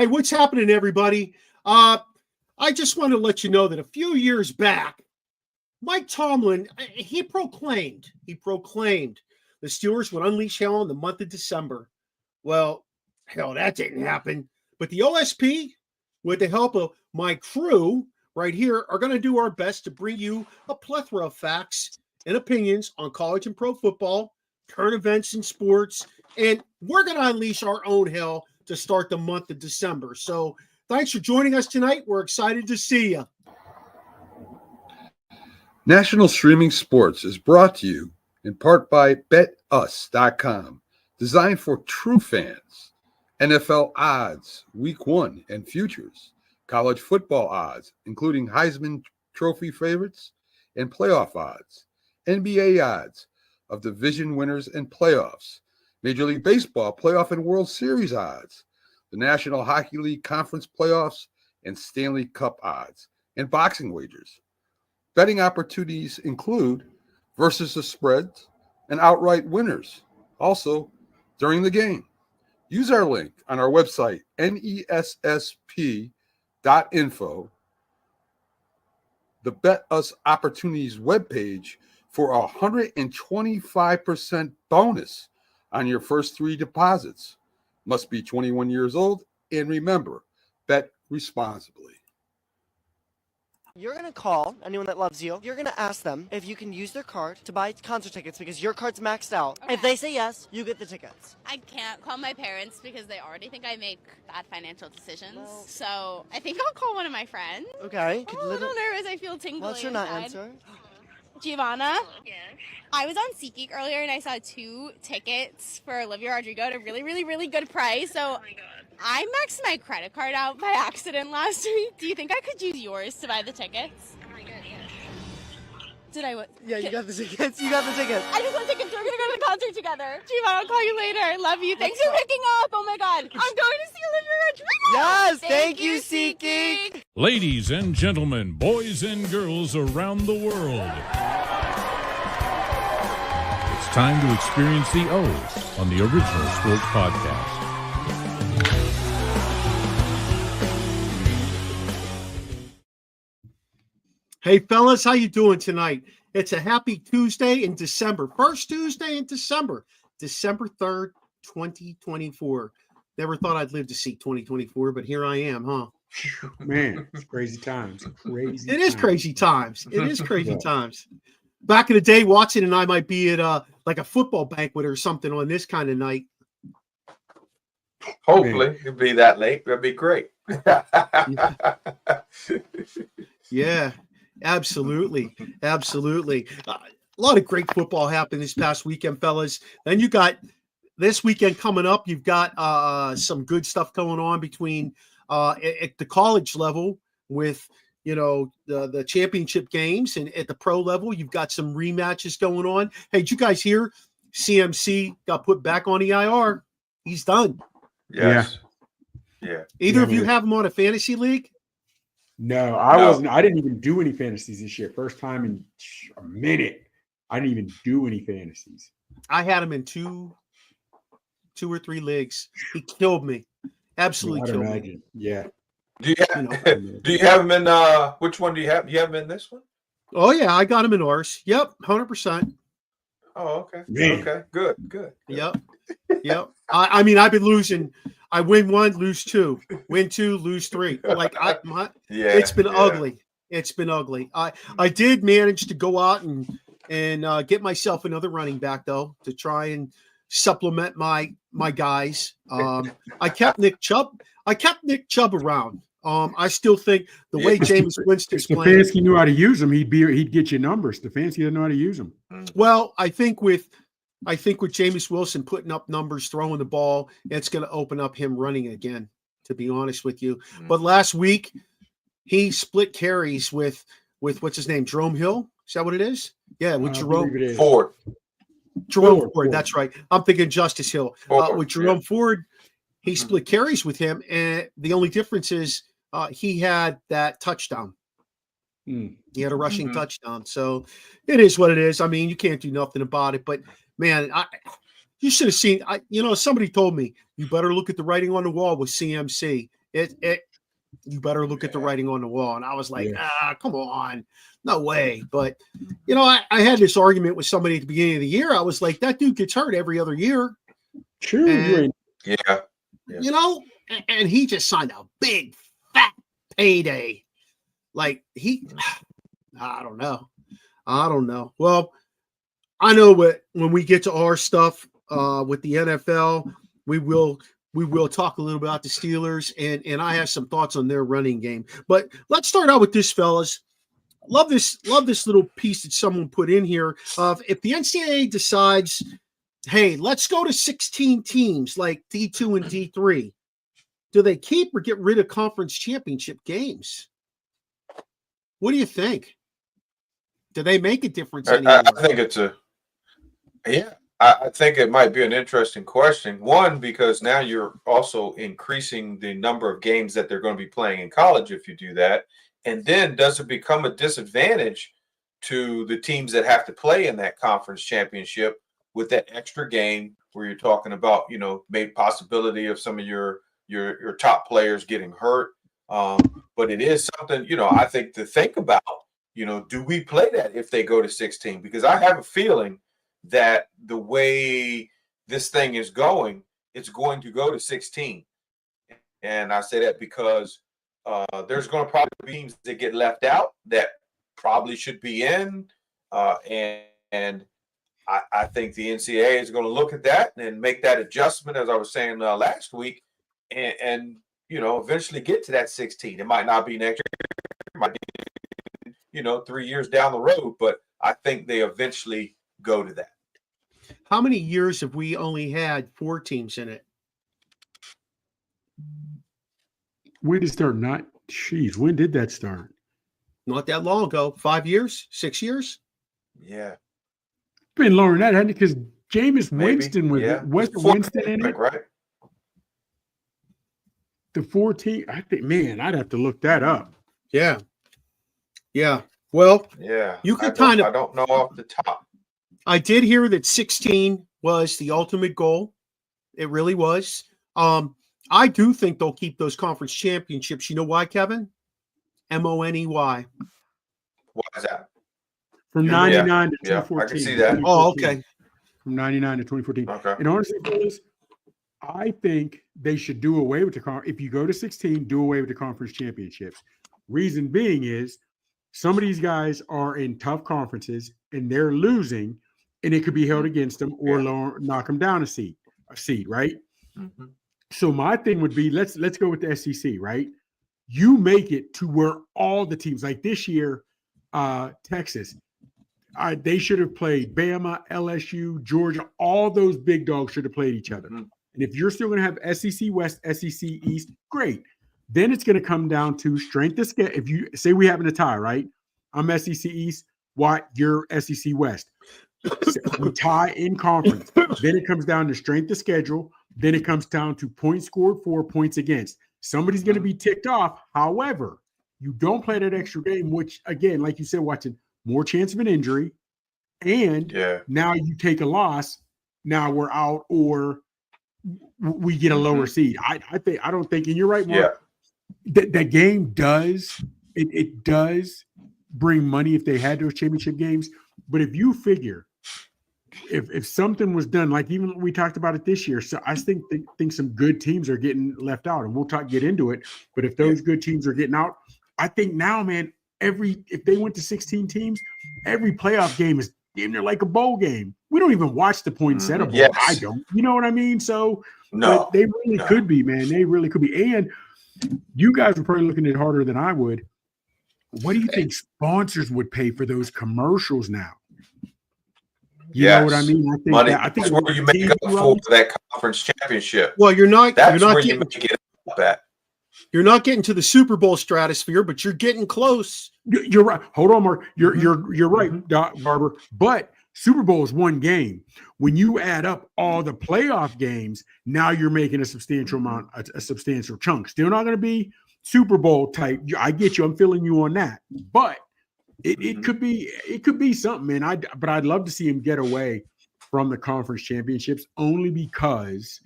Hey, what's happening, everybody? I just want to let you know that a few years back, Mike Tomlin, he proclaimed the Steelers would unleash hell in the month of December. Well, hell, that didn't happen. But the OSP, with the help of my crew right here, are going to do our best to bring you a plethora of facts and opinions on college and pro football, current events in sports, and we're going to unleash our own hell to start the month of December. So thanks for joining us tonight. We're excited to see you. National Streaming Sports is brought to you in part by BetUs.com, designed for true fans. NFL odds, Week 1 and futures, college football odds, including Heisman Trophy favorites and playoff odds, NBA odds of division winners and playoffs, Major League Baseball playoff and World Series odds, the National Hockey League Conference playoffs and Stanley Cup odds, and boxing wagers. Betting opportunities include versus the spreads and outright winners, also during the game. Use our link on our website, nessp.info, the Bet Us Opportunities webpage, for a 125% bonus on your first 3 deposits. Must be 21 years old, and remember, bet responsibly. You're going to call anyone that loves you. You're going to ask them if you can use their card to buy concert tickets because your card's maxed out. Okay. If they say yes, you get the tickets. I can't call my parents because they already think I make bad financial decisions. Well, so I think I'll call one of my friends. Okay. I'm a little nervous. I feel tingly. What's your answer? Giovanna? Yes. I was on SeatGeek earlier and I saw 2 tickets for Olivia Rodrigo at a really, really, really good price. So Oh my God. I maxed my credit card out by accident last week. Do you think I could use yours to buy the tickets? Oh my God, yes. Did I? Yeah, you got the tickets. You got the tickets. I just want tickets. We're going to go to the concert together. Giovanna, I'll call you later. Love you. Thanks for picking up. Oh my God. I'm going to see Olivia Rodrigo. Yes, thank you, SeatGeek. Ladies and gentlemen, boys and girls around the world, it's time to experience the O's on the Original Sports Podcast. Hey, fellas, how you doing tonight? It's a happy Tuesday in December. First Tuesday in December, December 3rd, 2024. Never thought I'd live to see 2024, but here I am, huh? Man, it's crazy times. It is crazy times. It is crazy times. Back in the day, Watson and I might be at like a football banquet or something on this kind of night. Hopefully, it'll be that late. That'd be great. Yeah, absolutely. Absolutely. A lot of great football happened this past weekend, fellas. Then you got this weekend coming up. You've got some good stuff going on between at the college level with, you know, the championship games, and at the pro level, you've got some rematches going on. Hey, did you guys hear CMC got put back on the IR? He's done. Yes. Yeah. Either of you have him on a fantasy league? No, I wasn't. I didn't even do any fantasies this year. First time in a minute. I didn't even do any fantasies. I had him in two or three leagues. He killed me. Absolutely killed me. Yeah. Do you have him in which one do you have? Do you have him in this one? Oh yeah, I got him in ours. Yep, 100%. Oh, okay. Man. Okay, good. Yep. I mean, I've been losing. I win 1, lose 2, win 2, lose 3. Like it's been ugly. It's been ugly. I did manage to go out and get myself another running back though to try and supplement my guys. I kept Nick Chubb around. I still think the way Jameis Winston's playing. Stefanski knew how to use him. He'd get you numbers. Stefanski didn't know how to use them. Well, I think with Jameis Wilson putting up numbers, throwing the ball, it's going to open up him running again, to be honest with you. But last week, he split carries with what's his name? Jerome Hill? Is that what it is? Yeah, with Jerome Ford. Jerome Ford, that's right. I'm thinking Justice Hill. With Jerome Ford, he split carries with him, and the only difference is he had that touchdown. He had a rushing touchdown. So it is what it is. I mean, you can't do nothing about it. But, man, you should have seen somebody told me you better look at the writing on the wall with CMC. You better look at the writing on the wall. And I was like, come on, no way. But, you know, I had this argument with somebody at the beginning of the year. I was like, that dude gets hurt every other year. True. And, Yeah. you know, and he just signed a big, fat payday. Like I don't know. Well, I know when we get to our stuff with the NFL, we will talk a little about the Steelers, and I have some thoughts on their running game. But let's start out with this, fellas. Love this little piece that someone put in here. If the NCAA decides, hey, let's go to 16 teams like D2 and D3, do they keep or get rid of conference championship games? What do you think? Do they make a difference anymore? I think it's I think it might be an interesting question. One, because now you're also increasing the number of games that they're going to be playing in college if you do that. And then does it become a disadvantage to the teams that have to play in that conference championship with that extra game where you're talking about, you know, maybe possibility of some of your top players getting hurt? But it is something, you know, I think to think about, you know, do we play that if they go to 16? Because I have a feeling that the way this thing is going, it's going to go to 16. And I say that because there's going to probably be teams that get left out that probably should be in. And I think the NCAA is going to look at that and make that adjustment, as I was saying last week, and you know, eventually get to that 16. It might not be next year, it might be, you know, 3 years down the road, but I think they eventually go to that. How many years have we only had 4 teams in it? When did it start? When did that start? Not that long ago. 5 years? 6 years? Yeah. Been longer than that, hadn't it? Because Jameis Maybe. Winston was Yeah. Winston in it. Right. The 14, I think, man, I'd have to look that up. Yeah. Well, Yeah. you could I don't know off the top. I did hear that 16 was the ultimate goal. It really was. I do think they'll keep those conference championships. You know why, Kevin? Money. Why is that? From 99 to Yeah, 2014. I can see that. Oh, okay. From 99 to 2014. Okay. And honestly, fellas, I think they should do away with if you go to 16, do away with the conference championships. Reason being is some of these guys are in tough conferences and they're losing, and it could be held against them or knock them down a seed, right? Mm-hmm. So my thing would be let's go with the SEC, right? You make it to where all the teams, like this year, Texas, they should have played Bama, LSU, Georgia. All those big dogs should have played each other. Mm-hmm. And if you're still going to have SEC West, SEC East, great. Then it's going to come down to strength of schedule. If you say we have a tie, right? I'm SEC East. Why? You're SEC West. So we tie in conference. Then it comes down to strength of schedule. Then it comes down to points scored for, points against. Somebody's going to be ticked off. However, you don't play that extra game, which, again, like you said, Watson, more chance of an injury. And now you take a loss. Now we're out, or we get a lower seed. I don't think, and you're right, Mark. That game does it does bring money if they had those championship games. But if you figure if something was done, like even we talked about it this year, so I think some good teams are getting left out, and we'll get into it. But if those good teams are getting out, I think now, man, if they went to 16 teams, every playoff game is damn near like a bowl game. We don't even watch the poinsettia bowl. Yes. I don't. You know what I mean? So no, they really could be, man. They really could be. And you guys are probably looking at it harder than I would. What do you think sponsors would pay for those commercials now? You know what I mean? I think money. I think that's where you make up for that conference championship. Well, you're not where getting, you make it up at. You're not getting to the Super Bowl stratosphere, but you're getting close. You're right. Hold on, Mark. You're right, Barber. But Super Bowl is one game. When you add up all the playoff games, now you're making a substantial amount, a substantial chunk. Still not going to be Super Bowl type. I get you. I'm feeling you on that. But it could be something, man. But I'd love to see him get away from the conference championships, only because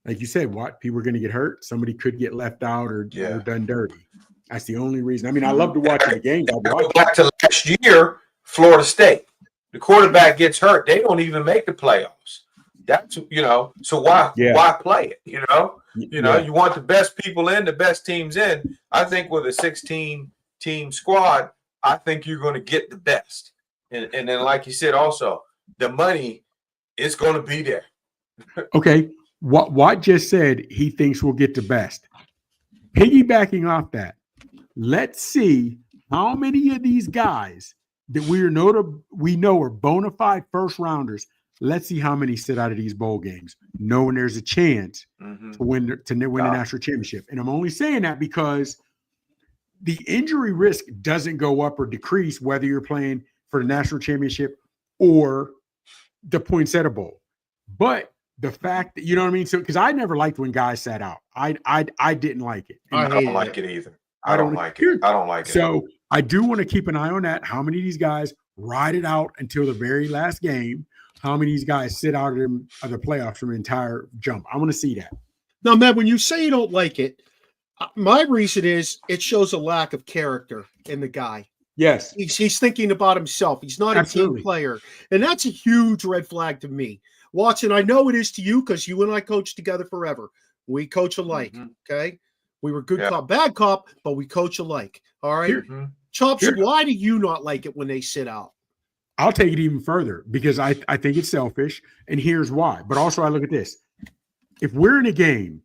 like you said, what people are going to get hurt. Somebody could get left out or done dirty. That's the only reason. I mean, I love to watch the games. Go back to last year, Florida State. The quarterback gets hurt. They don't even make the playoffs. That's so why play it? You want the best people in, the best teams in. I think with a 16-team squad, I think you're going to get the best. And then, like you said, also the money is going to be there. Okay. Watt just said he thinks we'll get the best. Piggybacking off that, let's see how many of these guys that we know are bona fide first rounders. Let's see how many sit out of these bowl games, knowing there's a chance to win the national championship. And I'm only saying that because the injury risk doesn't go up or decrease whether you're playing for the national championship or the Poinsettia Bowl. But the fact that, you know what I mean? So, because I never liked when guys sat out. I didn't like it. I don't like it either. I don't like it. So I do want to keep an eye on that. How many of these guys ride it out until the very last game? How many of these guys sit out of the playoffs from the entire jump? I want to see that. Now, Matt, when you say you don't like it, my reason is it shows a lack of character in the guy. Yes. He's thinking about himself. He's not a team player. And that's a huge red flag to me. Watson, I know it is to you because you and I coached together forever. We coach alike, okay? We were good cop, bad cop, but we coach alike, all right? Chops, why do you not like it when they sit out? I'll take it even further because I think it's selfish, and here's why. But also I look at this. If we're in a game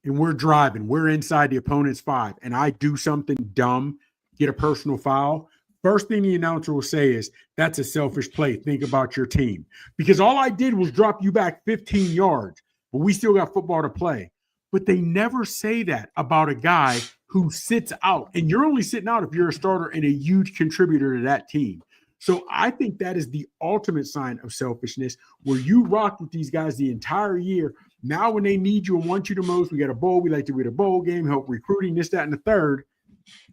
and we're driving, we're inside the opponent's 5, and I do something dumb, get a personal foul, first thing the announcer will say is, that's a selfish play. Think about your team. Because all I did was drop you back 15 yards, but we still got football to play. But they never say that about a guy who sits out. And you're only sitting out if you're a starter and a huge contributor to that team. So I think that is the ultimate sign of selfishness, where you rock with these guys the entire year. Now when they need you and want you the most, we got a bowl, we like to win a bowl game, help recruiting, this, that, and the third,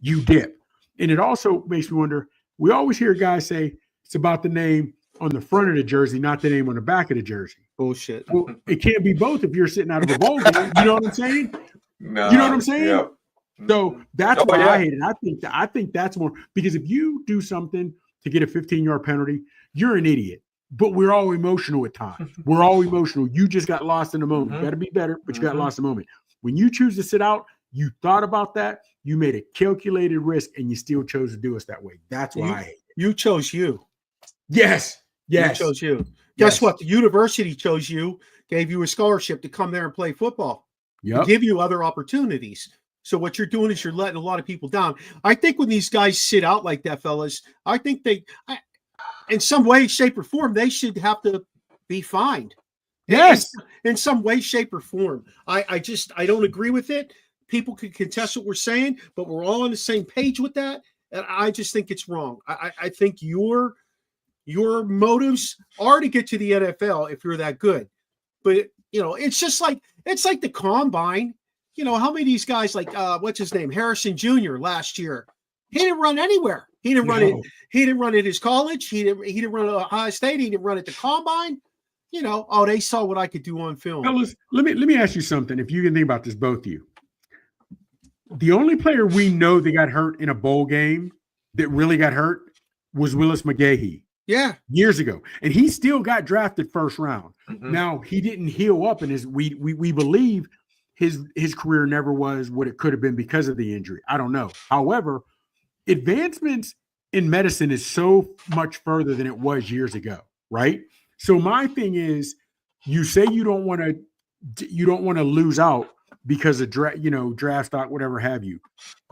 you dip. And it also makes me wonder, we always hear guys say it's about the name on the front of the jersey, not the name on the back of the jersey. Bullshit. Well, it can't be both if you're sitting out of a bowl game. You know what I'm saying? No, you know what I'm saying? Yeah. So that's why I hate it. I think that's more, because if you do something to get a 15-yard penalty, you're an idiot. But we're all emotional at times. We're all emotional. You just got lost in the moment. You got to be better, but you got lost in the moment. When you choose to sit out, you thought about that. You made a calculated risk, and you still chose to do us that way. That's why I hate it. You chose you. Yes. You chose you. Guess what? The university chose you, gave you a scholarship to come there and play football. Give you other opportunities. So what you're doing is you're letting a lot of people down. I think when these guys sit out like that, fellas, I think in some way, shape, or form, they should have to be fined. Yes. In some way, shape, or form. I don't agree with it. People can contest what we're saying, but we're all on the same page with that. And I just think it's wrong. I think your motives are to get to the NFL if you're that good. But, it's like the combine. How many of these guys, like, what's his name? Harrison Jr. last year, he didn't run anywhere. He didn't run it. He didn't run at his college. He didn't run at Ohio State. He didn't run at the combine. They saw what I could do on film. Fellas, let me ask you something. If you can think about this, both of you. The only player we know that got hurt in a bowl game that really got hurt was Willis McGahee. Yeah. Years ago. And he still got drafted first round. Now, he didn't heal up, and we believe his career never was what it could have been because of the injury. I don't know. However, advancements in medicine is so much further than it was years ago, right? So my thing is, you say you don't want to lose out because of draft stock, whatever have you.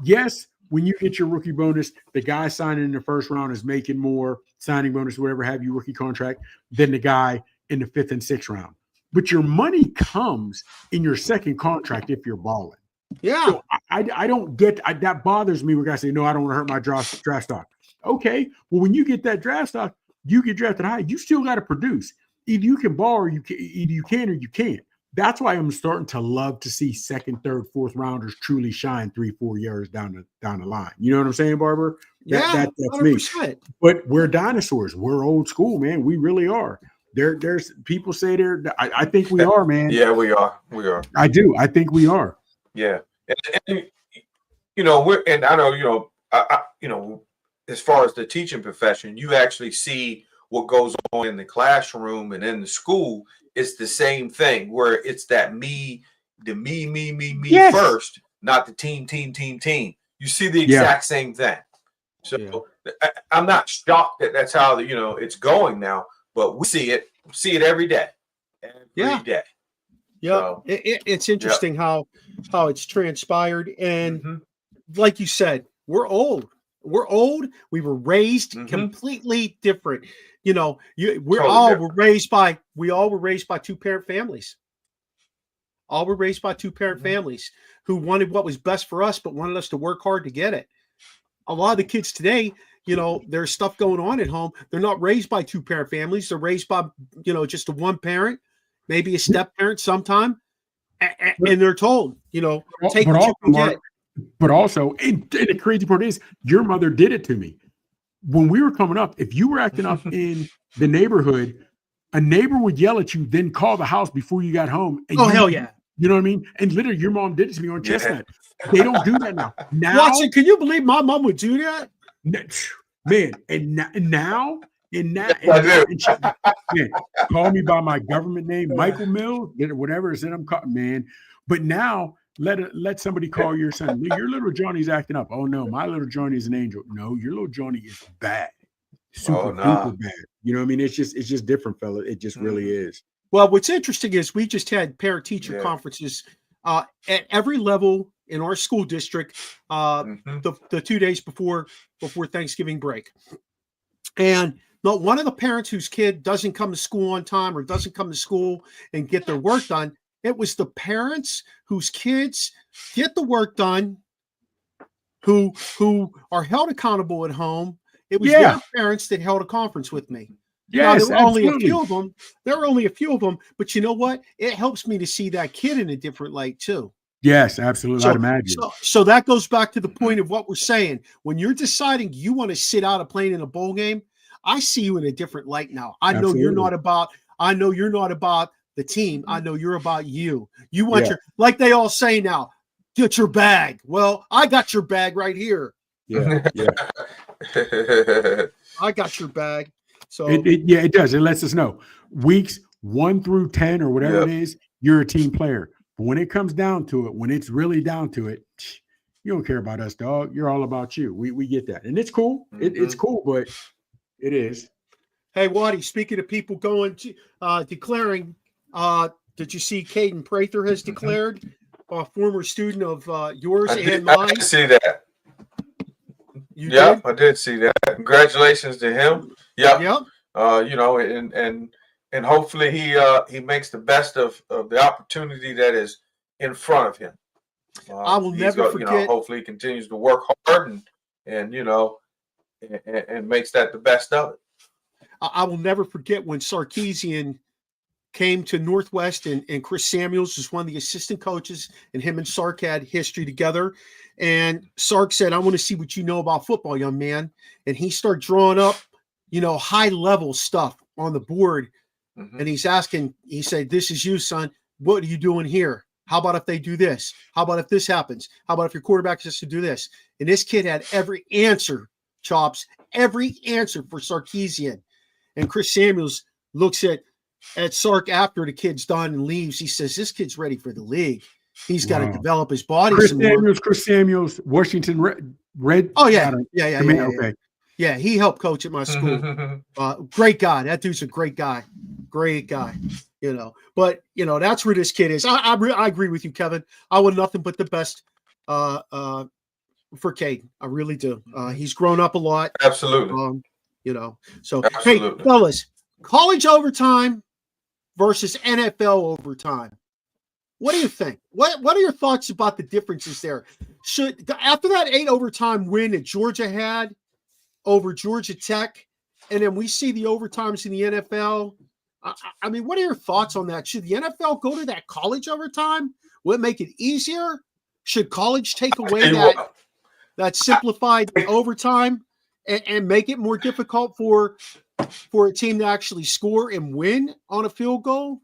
Yes, when you get your rookie bonus, the guy signing in the first round is making more signing bonus, whatever have you, rookie contract, than the guy in the 5th and 6th round. But your money comes in your second contract if you're balling. Yeah. So I don't get that bothers me when guys say, no, I don't want to hurt my draft stock. Okay. Well, when you get that draft stock, you get drafted high, you still got to produce. Either you can ball or either you can or you can't. That's why I'm starting to love to see 2nd, 3rd, 4th rounders truly shine 3-4 years down the line. You know what I'm saying, Barber? That's 100%. Me. But we're dinosaurs. We're old school, man. We really are. There's people say I think we are, man. Yeah, we are. We are. I do. I think we are. Yeah. And I know, as far as the teaching profession, you actually see what goes on in the classroom and in the school. It's the same thing where it's that me Yes. first, not the team. You see the exact same thing. So I'm not shocked that that's how it's going now, but we see it every day. Every day. Yeah, So, it's interesting how it's transpired, and like you said, we're old. We're old. We were raised completely different. We all were raised by 2-parent families. All were raised by 2-parent families who wanted what was best for us, but wanted us to work hard to get it. A lot of the kids today, there's stuff going on at home. They're not raised by 2-parent families. They're raised by, just a 1-parent, maybe a step-parent sometime. And they're told, take what you can get. But also, and the crazy part is, your mother did it to me. When we were coming up, if you were acting up in the neighborhood, a neighbor would yell at you, then call the house before you got home. And hell yeah. You know what I mean? And literally, your mom did it to me on Chestnut. They don't do that now. Watson, can you believe my mom would do that? Man, and now, call me by my government name, Michael Mills, whatever it is, I'm called, man. But now, let somebody call your son. Your little Johnny's acting up. Oh no, my little Johnny's an angel. No, your little Johnny is bad, super duper bad. You know what I mean? It's just different, fella. It just really is. Well, what's interesting is we just had parent-teacher conferences at every level in our school district the 2 days before Thanksgiving break. And not one of the parents whose kid doesn't come to school on time or doesn't come to school and get their work done, it was the parents whose kids get the work done, who are held accountable at home. It was their parents that held a conference with me. Yes, now, there were only a few of them. There were only a few of them, but you know what? It helps me to see that kid in a different light too. Yes, absolutely. I'd imagine. So that goes back to the point of what we're saying. When you're deciding you want to sit out of playing in a bowl game, I see you in a different light now. I know you're not about the team. I know you're about you. You want like they all say now, get your bag. Well, I got your bag right here. Yeah. I got your bag. So it does. It lets us know weeks 1 through 10 or whatever it is, you're a team player. But when it comes down to it, when it's really down to it, you don't care about us, dog. You're all about you. We get that. And it's cool. It's cool, but it is. Hey, Waddy, speaking of people going to declaring, did you see Caden Prather has declared, a former student of yours and mine? I see that. You did? I did see that. Congratulations to him. Yep. And hopefully he makes the best of the opportunity that is in front of him. I will never forget. Hopefully he continues to work hard and makes that the best of it. I will never forget when Sarkisian came to Northwest and Chris Samuels was one of the assistant coaches, and him and Sark had history together. And Sark said, I want to see what you know about football, young man. And he started drawing up, high level stuff on the board. And he's asking, he said, this is you, son. What are you doing here? How about if they do this? How about if this happens? How about if your quarterback has to do this? And this kid had every answer, Chops, every answer for Sarkisian. And Chris Samuels looks at Sark after the kid's done and leaves. He says, this kid's ready for the league. He's got to develop his body. Chris Samuels, Washington Red. Oh, yeah. Okay. Yeah, he helped coach at my school. Great guy. That dude's a great guy. Great guy. But that's where this kid is. I agree with you, Kevin. I want nothing but the best for Caden. I really do. He's grown up a lot. Absolutely. So absolutely. Hey, fellas, college overtime versus NFL overtime. What do you think? What are your thoughts about the differences there? After that 8 overtime win that Georgia had over Georgia Tech, and then we see the overtimes in the NFL. I mean, what are your thoughts on that? Should the NFL go to that college overtime? Will it make it easier? Should college take away that simplified overtime and make it more difficult for for a team to actually score and win on a field goal?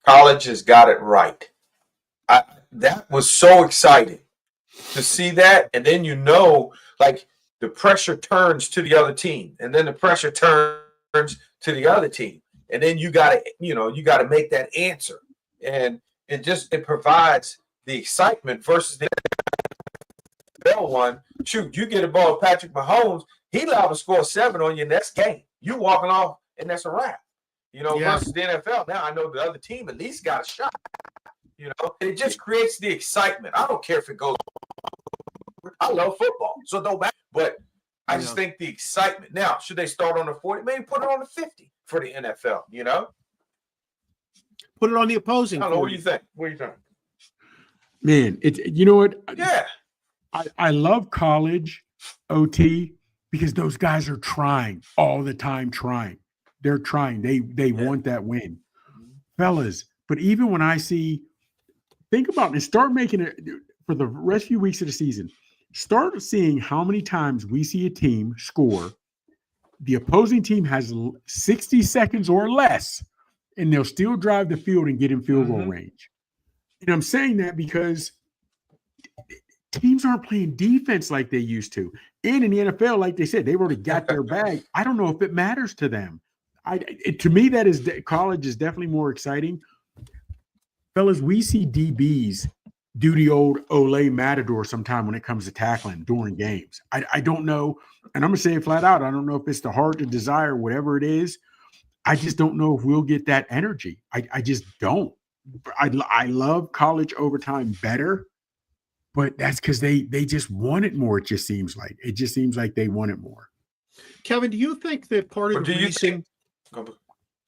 College has got it right. That was so exciting to see that. And then, like the pressure turns to the other team, and then the pressure turns to the other team. And then you got to make that answer. And it provides the excitement versus the NFL one. Shoot, you get a ball with Patrick Mahomes, he liable to score 7 on your next game. You walking off, and that's a wrap. Versus the NFL. Now I know the other team at least got a shot. And it just creates the excitement. I don't care if it goes. I love football, so it don't matter. But I just think the excitement. Now, should they start on the 40? Maybe put it on the 50 for the NFL. Put it on the opposing. I don't know. What do you think? What do you think? Man, you know what? Yeah. I love college OT because those guys are trying all the time. They're trying. They want that win, fellas. But even when I think about it and start making it for the rest few weeks of the season, start seeing how many times we see a team score. The opposing team has 60 seconds or less, and they'll still drive the field and get in field goal range. And I'm saying that because teams aren't playing defense like they used to. And in the NFL, like they said, they've already got their bag. I don't know if it matters to them. To me, college is definitely more exciting. Fellas, we see DBs do the old Olay Matador sometime when it comes to tackling during games. I don't know, and I'm going to say it flat out. I don't know if it's the heart, the desire, whatever it is. I just don't know if we'll get that energy. I just don't. I love college overtime better, but that's because they just want it more. It just seems like they want it more. Kevin, do you think that part of the reason?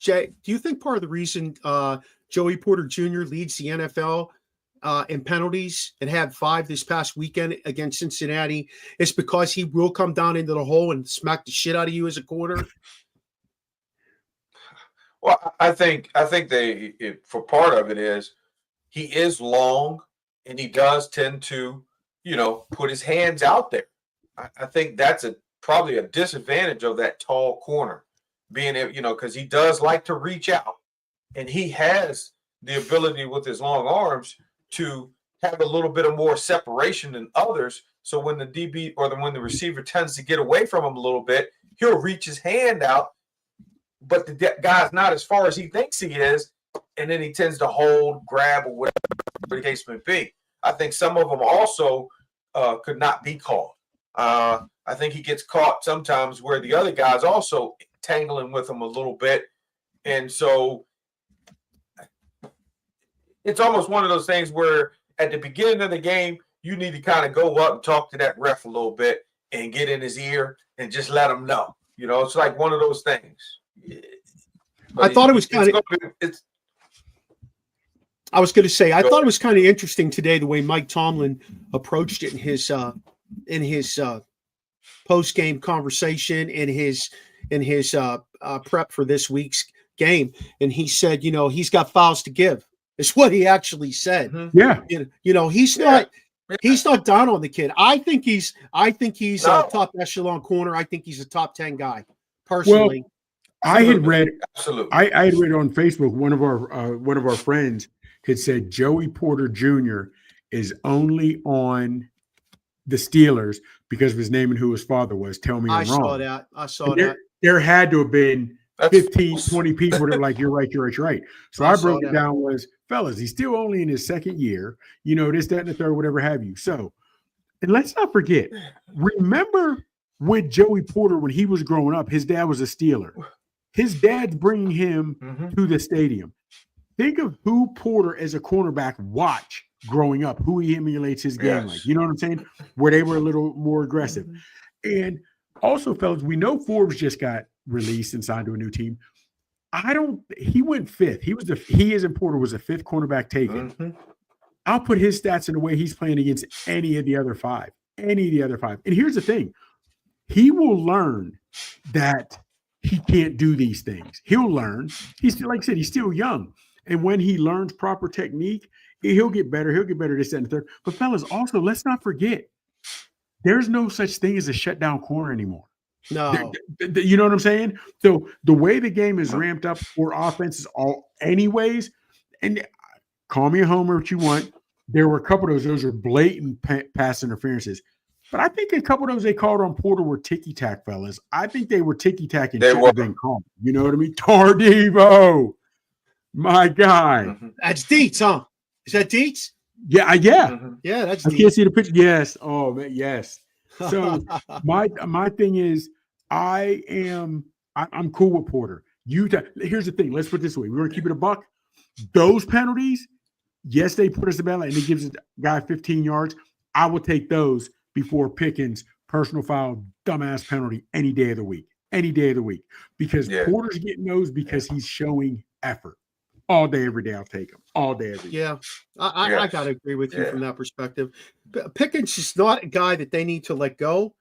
Jay, do you think part of the reason Joey Porter Jr. leads the NFL in penalties and had 5 this past weekend against Cincinnati is because he will come down into the hole and smack the shit out of you as a corner? Well, I think for part of it is he is long and he does tend to, put his hands out there. I think that's probably a disadvantage of that tall corner, being because he does like to reach out, and he has the ability with his long arms to have a little bit of more separation than others. So when the DB when the receiver tends to get away from him a little bit, he'll reach his hand out, but the guy's not as far as he thinks he is, and then he tends to hold, grab, or whatever the case may be. I think some of them also could not be called. I think he gets caught sometimes where the other guy's also tangling with him a little bit, and so it's almost one of those things where at the beginning of the game, you need to kind of go up and talk to that ref a little bit and get in his ear and just let him know. It's like one of those things. I thought it was kind of. I was going to say, I thought it was kind of interesting today the way Mike Tomlin approached it in his post-game conversation, in his prep for this week's game, and he said, he's got fouls to give. Is what he actually said. Yeah, he's not down on the kid. I think he's a top echelon corner. I think he's a top 10 guy personally. Well, I had read I had read on Facebook, one of our friends had said Joey Porter Jr. is only on the Steelers because of his name and who his father was. Tell me I'm wrong. I saw that. There had to have been 15, 20 people that are like, you're right. So I broke it down was, fellas, he's still only in his second year, this, that, and the third, whatever have you. So, and let's not forget, remember with Joey Porter, when he was growing up, his dad was a Steeler. His dad's bringing him to the stadium. Think of who Porter as a cornerback watch growing up, who he emulates his game like. You know what I'm saying? Where they were a little more aggressive. And also, fellas, we know Forbes just got released and signed to a new team. He went 5th. He as in Porter was a 5th cornerback taken. I'll put his stats in the way he's playing against any of the other 5. And here's the thing. He will learn that he can't do these things. He'll learn. He's still, like I said, he's still young. And when he learns proper technique, he'll get better. He'll get better this, that, and the third. But fellas, also, let's not forget, there's no such thing as a shutdown corner anymore. No. You know what I'm saying? So the way the game is ramped up for offenses, all anyways, and call me a homer what you want. There were a couple of those are blatant pass interferences. But I think a couple of those they called on Porter were ticky-tack, fellas. I think they were ticky-tack and should have been called. You know what I mean? Tardivo, my guy. That's Dietz, huh? Is that Dietz? Yeah. Yeah, that's I Dietz. can't see the picture. Yes. Oh, man, yes. So my thing is I'm cool with Porter. Here's the thing. Let's put it this way. We're going to keep it a buck. Those penalties, yes, they put us in bad light, and it gives a guy 15 yards. I will take those before Pickens' personal foul, dumbass penalty any day of the week. Any day of the week. Because Porter's getting those because he's showing effort. All day, every day, I'll take him. All day, every day. Yeah, I got to agree with you from that perspective. Pickens is not a guy that they need to let go.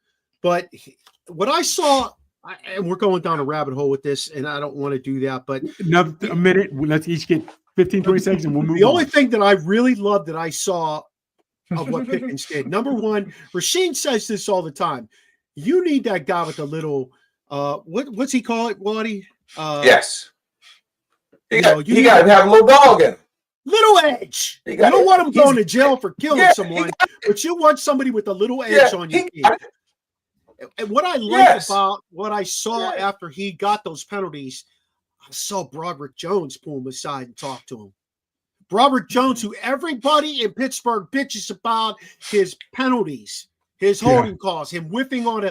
But what I saw, and we're going down a rabbit hole with this, and I don't want to do that. But a minute. Let's each get 15, 20 seconds, and we'll move on. The only thing that I really loved that I saw of what Pickens did. Number one, Rasheen says this all the time. You need that guy with the little what's he call it, Waddy? Yes. You got to have a little dog in him. Little edge. You don't want him going to jail for killing someone, but you want somebody with a little edge on your team. And what I like about what I saw after he got those penalties, I saw Broderick Jones pull him aside and talk to him. Broderick Jones, who everybody in Pittsburgh bitches about his penalties, his holding calls, him whiffing on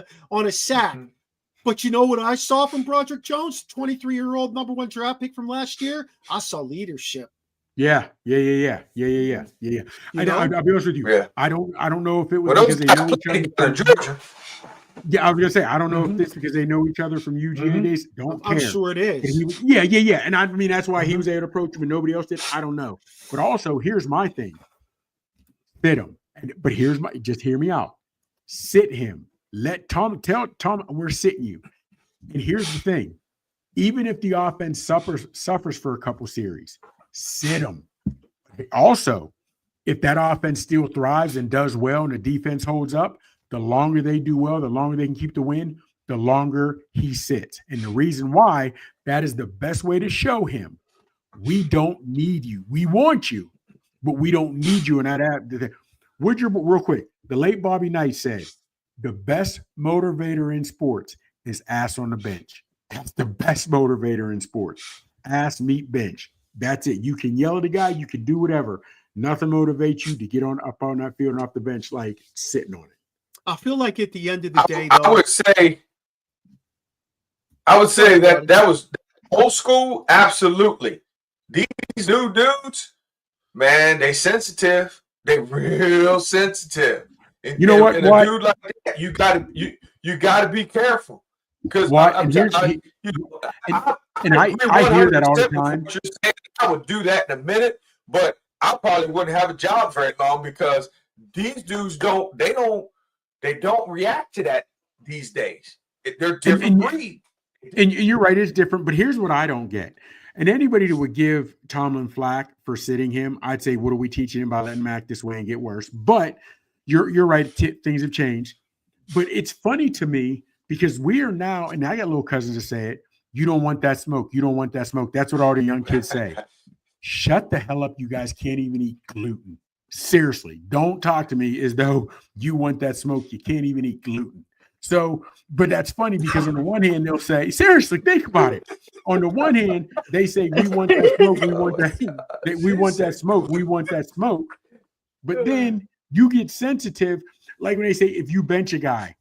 a sack. Mm-hmm. But you know what I saw from Broderick Jones, 23-year-old number 1 draft pick from last year? I saw leadership. Yeah. I'll be honest with you. Yeah. I don't know if it was because they know each other. Georgia. Yeah, I was gonna say I don't know if it's because they know each other from UGA days. Don't care. I'm sure it is. Yeah. And I mean that's why he was able to approach him and nobody else did. I don't know. But also, here's my thing. Sit him. But just hear me out. Sit him. Tell Tom we're sitting you. And here's the thing. Even if the offense suffers for a couple series, sit him. Also, if that offense still thrives and does well and the defense holds up, the longer they do well, the longer they can keep the win, the longer he sits. And the reason why, that is the best way to show him we don't need you. We want you, but we don't need you in that. Woodrow, real quick, the late Bobby Knight said, the best motivator in sports is ass on the bench. That's the best motivator in sports. Ass, meet, bench. That's it. You can yell at a guy. You can do whatever. Nothing motivates you to get up on that field and off the bench like sitting on it. I feel like at the end of the day, though, I would say that was old school. Absolutely. These new dudes, man, they sensitive. They real sensitive. And, you know what? And a dude like that, you gotta be careful. Because I hear that all the time. I would do that in a minute, but I probably wouldn't have a job very long because these dudes don't react to that these days. They're different breed. And you're right, it's different. But here's what I don't get. And anybody that would give Tomlin flack for sitting him, I'd say, what are we teaching him by letting him act this way and get worse? But you're right. Things have changed. But it's funny to me because we are now, and I got little cousins that say it, you don't want that smoke. You don't want that smoke. That's what all the young kids say. Shut the hell up. You guys can't even eat gluten. Seriously, don't talk to me as though you want that smoke. You can't even eat gluten. So, but that's funny because on the one hand, they'll say, seriously, think about it. On the one hand, they say, we want that smoke. We want that smoke. We want that smoke. But then you get sensitive. Like when they say, if you bench a guy,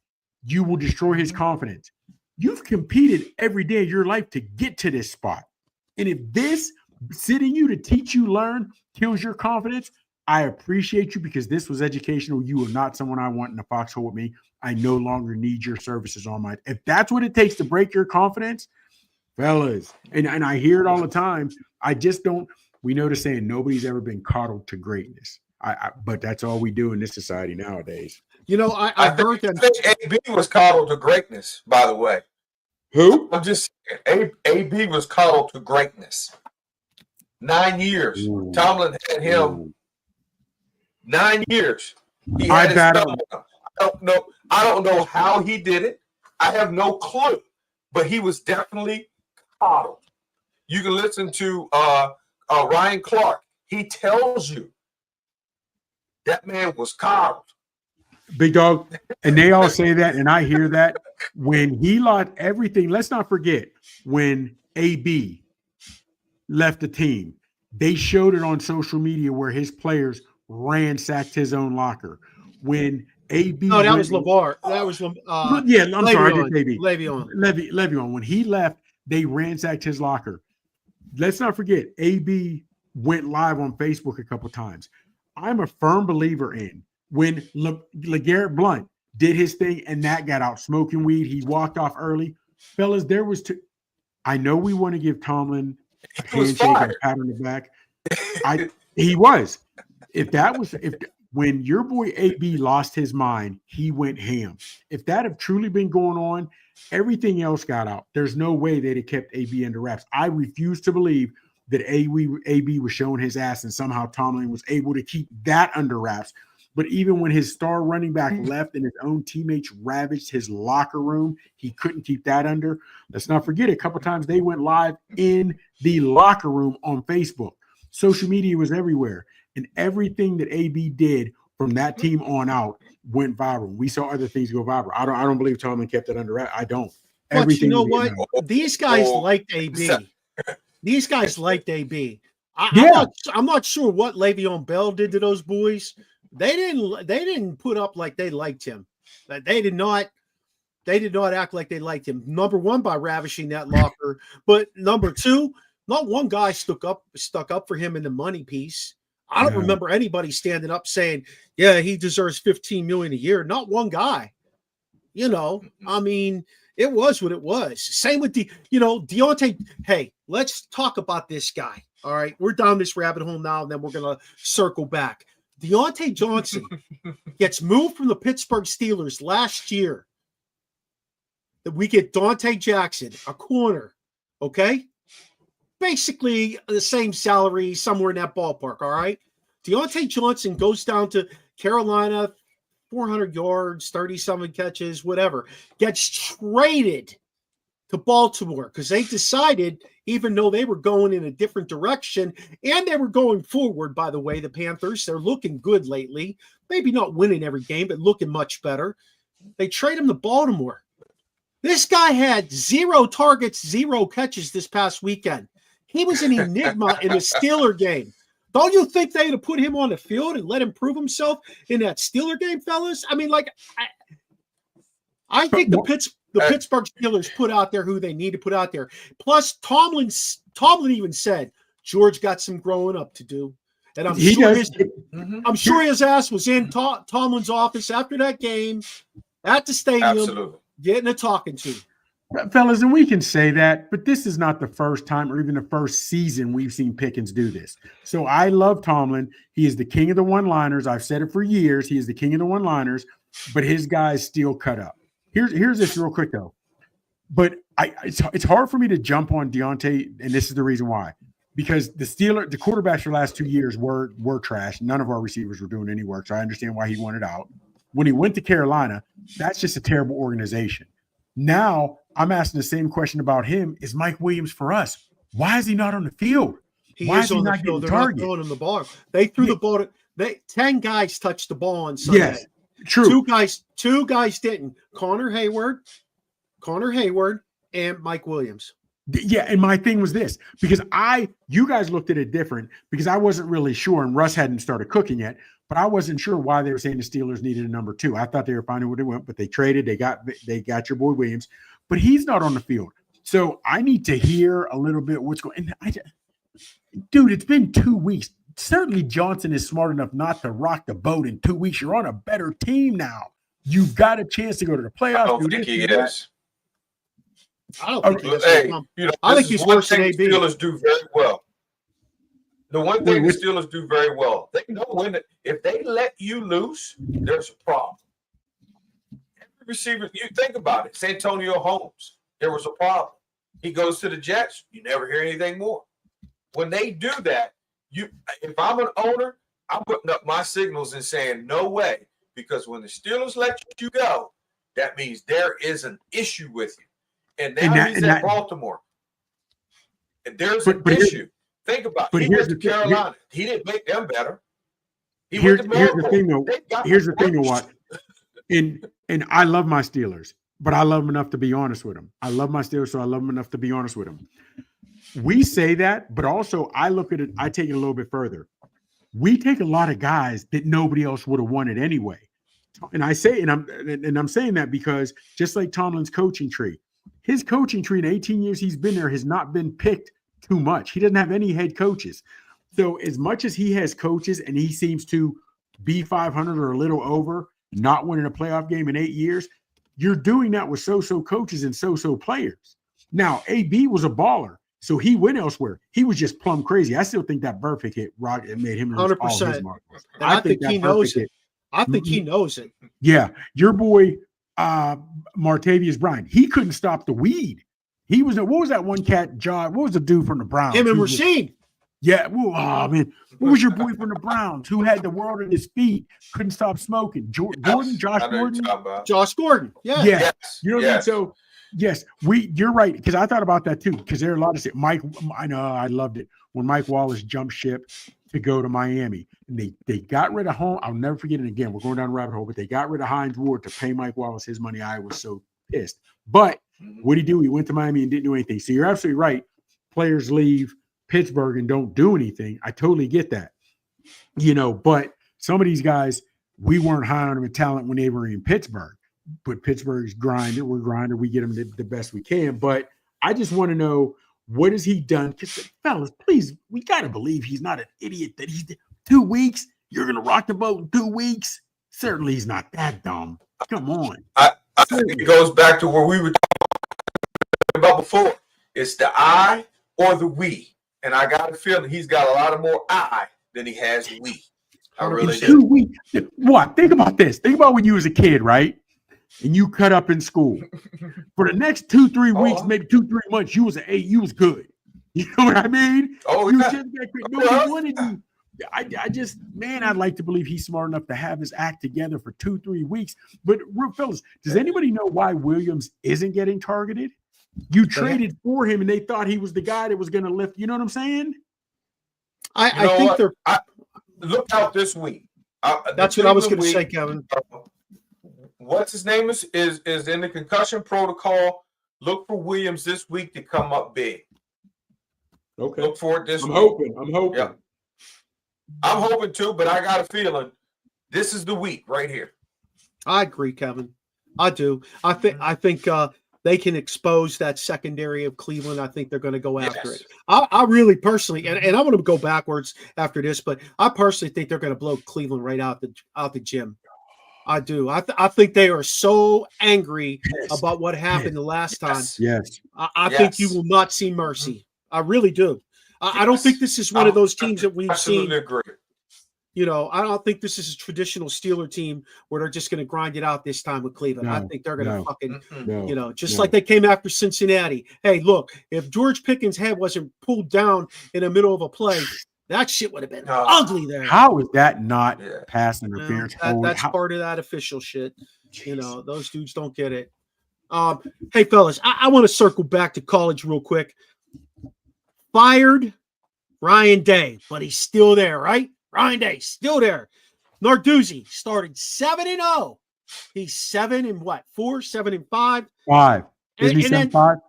you will destroy his confidence. You've competed every day of your life to get to this spot. And if this sitting you to teach you, learn, kills your confidence, I appreciate you because this was educational. You are not someone I want in the foxhole with me. I no longer need your services on my. If that's what it takes to break your confidence, fellas, and I hear it all the time. I just don't. We know the saying, nobody's ever been coddled to greatness. But that's all we do in this society nowadays. You know, I heard that. AB was coddled to greatness, by the way. Who? I'm just saying, AB was coddled to greatness. 9 years. Ooh. Tomlin had him 9 years. He I had battled. I don't know how he did it. I have no clue. But he was definitely coddled. You can listen to Ryan Clark. He tells you that man was coddled. Big dog. And they all say that, and I hear that. When he lost everything, let's not forget when AB left the team, they showed it on social media where his players ransacked his own locker. When AB No, that was LeVar. That was yeah, I'm sorry, I did AB. Le'Veon. When he left, they ransacked his locker. Let's not forget, AB went live on Facebook a couple times. I'm a firm believer in when LeGarrette Blount did his thing and that got out smoking weed, he walked off early. Fellas, there was two. I know we want to give Tomlin a handshake and a pat on the back. He was. When your boy AB lost his mind, he went ham. If that had truly been going on, everything else got out. There's no way they'd have kept AB under wraps. I refuse to believe that AB was showing his ass and somehow Tomlin was able to keep that under wraps. But even when his star running back left and his own teammates ravaged his locker room, he couldn't keep that under. Let's not forget, a couple times they went live in the locker room on Facebook. Social media was everywhere. And everything that AB did from that team on out went viral. We saw other things go viral. I don't believe Tomlin kept it under wraps. I don't. But you know what? These guys liked AB. These guys liked AB. I'm not sure what Le'Veon Bell did to those boys. They didn't put up like they liked him. They did not act like they liked him. Number one, by ravishing that locker, but number two, not one guy stuck up for him in the money piece. I don't remember anybody standing up saying, "Yeah, he deserves $15 million a year." Not one guy. I mean, it was what it was. Same with Deontay. Hey, let's talk about this guy. All right, we're down this rabbit hole now, and then we're gonna circle back. Deontay Johnson gets moved from the Pittsburgh Steelers last year. That we get Dante Jackson, a corner, okay? Basically the same salary, somewhere in that ballpark, all right? Deontay Johnson goes down to Carolina, 400 yards, 30-something catches, whatever. Gets traded to Baltimore because they decided, even though they were going in a different direction and they were going forward, by the way, the Panthers, they're looking good lately. Maybe not winning every game, but looking much better. They trade him to Baltimore. This guy had 0 targets, 0 catches this past weekend. He was an enigma in the Steeler game. Don't you think they'd have put him on the field and let him prove himself in that Steeler game, fellas? I mean, I think the Pittsburgh Steelers put out there who they need to put out there. Plus, Tomlin even said George got some growing up to do, and I'm sure his ass was in Tomlin's office after that game at the stadium, getting a talking to. Fellas, and we can say that, but this is not the first time or even the first season we've seen Pickens do this. So I love Tomlin. He is the king of the one-liners. I've said it for years. He is the king of the one-liners, but his guys still cut up. Here's this real quick, though. But it's hard for me to jump on Deontay, and this is the reason why. Because the quarterbacks for the last 2 years were trash. None of our receivers were doing any work, so I understand why he wanted out. When he went to Carolina, that's just a terrible organization. Now, I'm asking the same question about him. Is Mike Williams for us? Why is he not on the field? Why is he not getting targeted? They're not throwing him the ball. They threw the ball. 10 guys touched the ball on Sunday. Yes, true. Two guys didn't. Connor Hayward, and Mike Williams. Yeah, and my thing was this, because you guys looked at it different because I wasn't really sure, and Russ hadn't started cooking yet, but I wasn't sure why they were saying the Steelers needed a number 2. I thought they were finding what they went, but they traded. They got your boy Williams, but he's not on the field. So I need to hear a little bit what's going on. Dude, it's been 2 weeks. Certainly Johnson is smart enough not to rock the boat in 2 weeks. You're on a better team now. You've got a chance to go to the playoffs. I don't think he is. I don't think he is. I think he's worse than AB. The Steelers do very well. The one thing the Steelers do very well, they know if they let you loose, there's a problem. Every receiver, you think about it. Santonio Holmes, there was a problem. He goes to the Jets, you never hear anything more. When they do that, if I'm an owner, I'm putting up my signals and saying, no way. because when the Steelers let you go, that means there is an issue with you. And now he's at Baltimore. And there's an issue. Think about it. He went to Carolina. He didn't make them better. Here's the thing, though. Here's the thing, what? And I love my Steelers, but I love them enough to be honest with them. I love my Steelers, so I love them enough to be honest with them. We say that, but also I look at it, I take it a little bit further. We take a lot of guys that nobody else would have wanted anyway. And I say, and I'm saying that because just like Tomlin's coaching tree, his coaching tree in 18 years he's been there has not been picked too much. He doesn't have any head coaches. So as much as he has coaches and he seems to be 500 or a little over, not winning a playoff game in 8 years, you're doing that with so-so coaches and so-so players. Now, AB was a baller, so he went elsewhere. He was just plumb crazy. I still think that perfect hit made him lose 100%. All his marks. I think he knows it. I think he knows it. Yeah. Your boy, Martavius Bryant, he couldn't stop the weed. He was, what was that one cat, John? What was the dude from the Browns? Him and Rasheen. Yeah. Well, oh, man. What was your boy from the Browns who had the world at his feet, couldn't stop smoking? Josh Gordon? Josh Gordon. Yeah. Yes. You know what I mean? So, yes, you're right, because I thought about that too, because there are a lot of Mike. I know I loved it when Mike Wallace jumped ship to go to Miami, and they got rid of home. I'll never forget it again. We're going down the rabbit hole, but they got rid of Hines Ward to pay Mike Wallace his money. I was so pissed. But what did he do? He went to Miami and didn't do anything. So you're absolutely right. Players leave Pittsburgh and don't do anything. I totally get that. But some of these guys, we weren't high on them in talent when they were in Pittsburgh. But Pittsburgh's grinding. We're grinding. We get them the best we can. But I just want to know, what has he done? Because, fellas, please, we got to believe he's not an idiot that he's 2 weeks. You're going to rock the boat in 2 weeks. Certainly he's not that dumb. Come on. I think it goes back to where we were talking about before. It's the I or the we. And I got a feeling he's got a lot of more I than he has we. I really do. 2 weeks. What? Think about this. Think about when you was a kid, right? And you cut up in school. For the next 2-3 weeks, maybe 2-3 months, you was an 8. You was good. You know what I mean? Oh, you yeah. Just nobody wanted you. I just, man, I'd like to believe he's smart enough to have his act together for 2-3 weeks. But real fellas, does anybody know why Williams isn't getting targeted? You traded for him, and they thought he was the guy that was going to lift. You know what I'm saying? I think they're. Look out this week. That's what I was going to say, Kevin. What's his name is in the concussion protocol. Look for Williams this week to come up big. Okay. Look for it this week. I'm hoping. Yeah. I'm hoping too, but I got a feeling this is the week right here. I agree, Kevin. I do. I think they can expose that secondary of Cleveland. I think they're going to go after it. I really personally, and I want to go backwards after this, but I personally think they're going to blow Cleveland right out the gym. I do. I think they are so angry about what happened the last time. Yes. I think you will not see mercy. I really do. I don't think this is one of those teams that we've seen. Agree. I don't think this is a traditional Steeler team where they're just going to grind it out this time with Cleveland. I think they're going to fucking, like they came after Cincinnati. Hey, look, if George Pickens' head wasn't pulled down in the middle of a play, that shit would have been ugly there. How is that not pass interference? That's part of that official shit. Jeez. Those dudes don't get it. Hey, fellas, I want to circle back to college real quick. Fired Ryan Day, but he's still there, right? Ryan Day, still there. Narduzzi started 7-0. He's 7-4, 7-5. 5. Isn't he 7-5?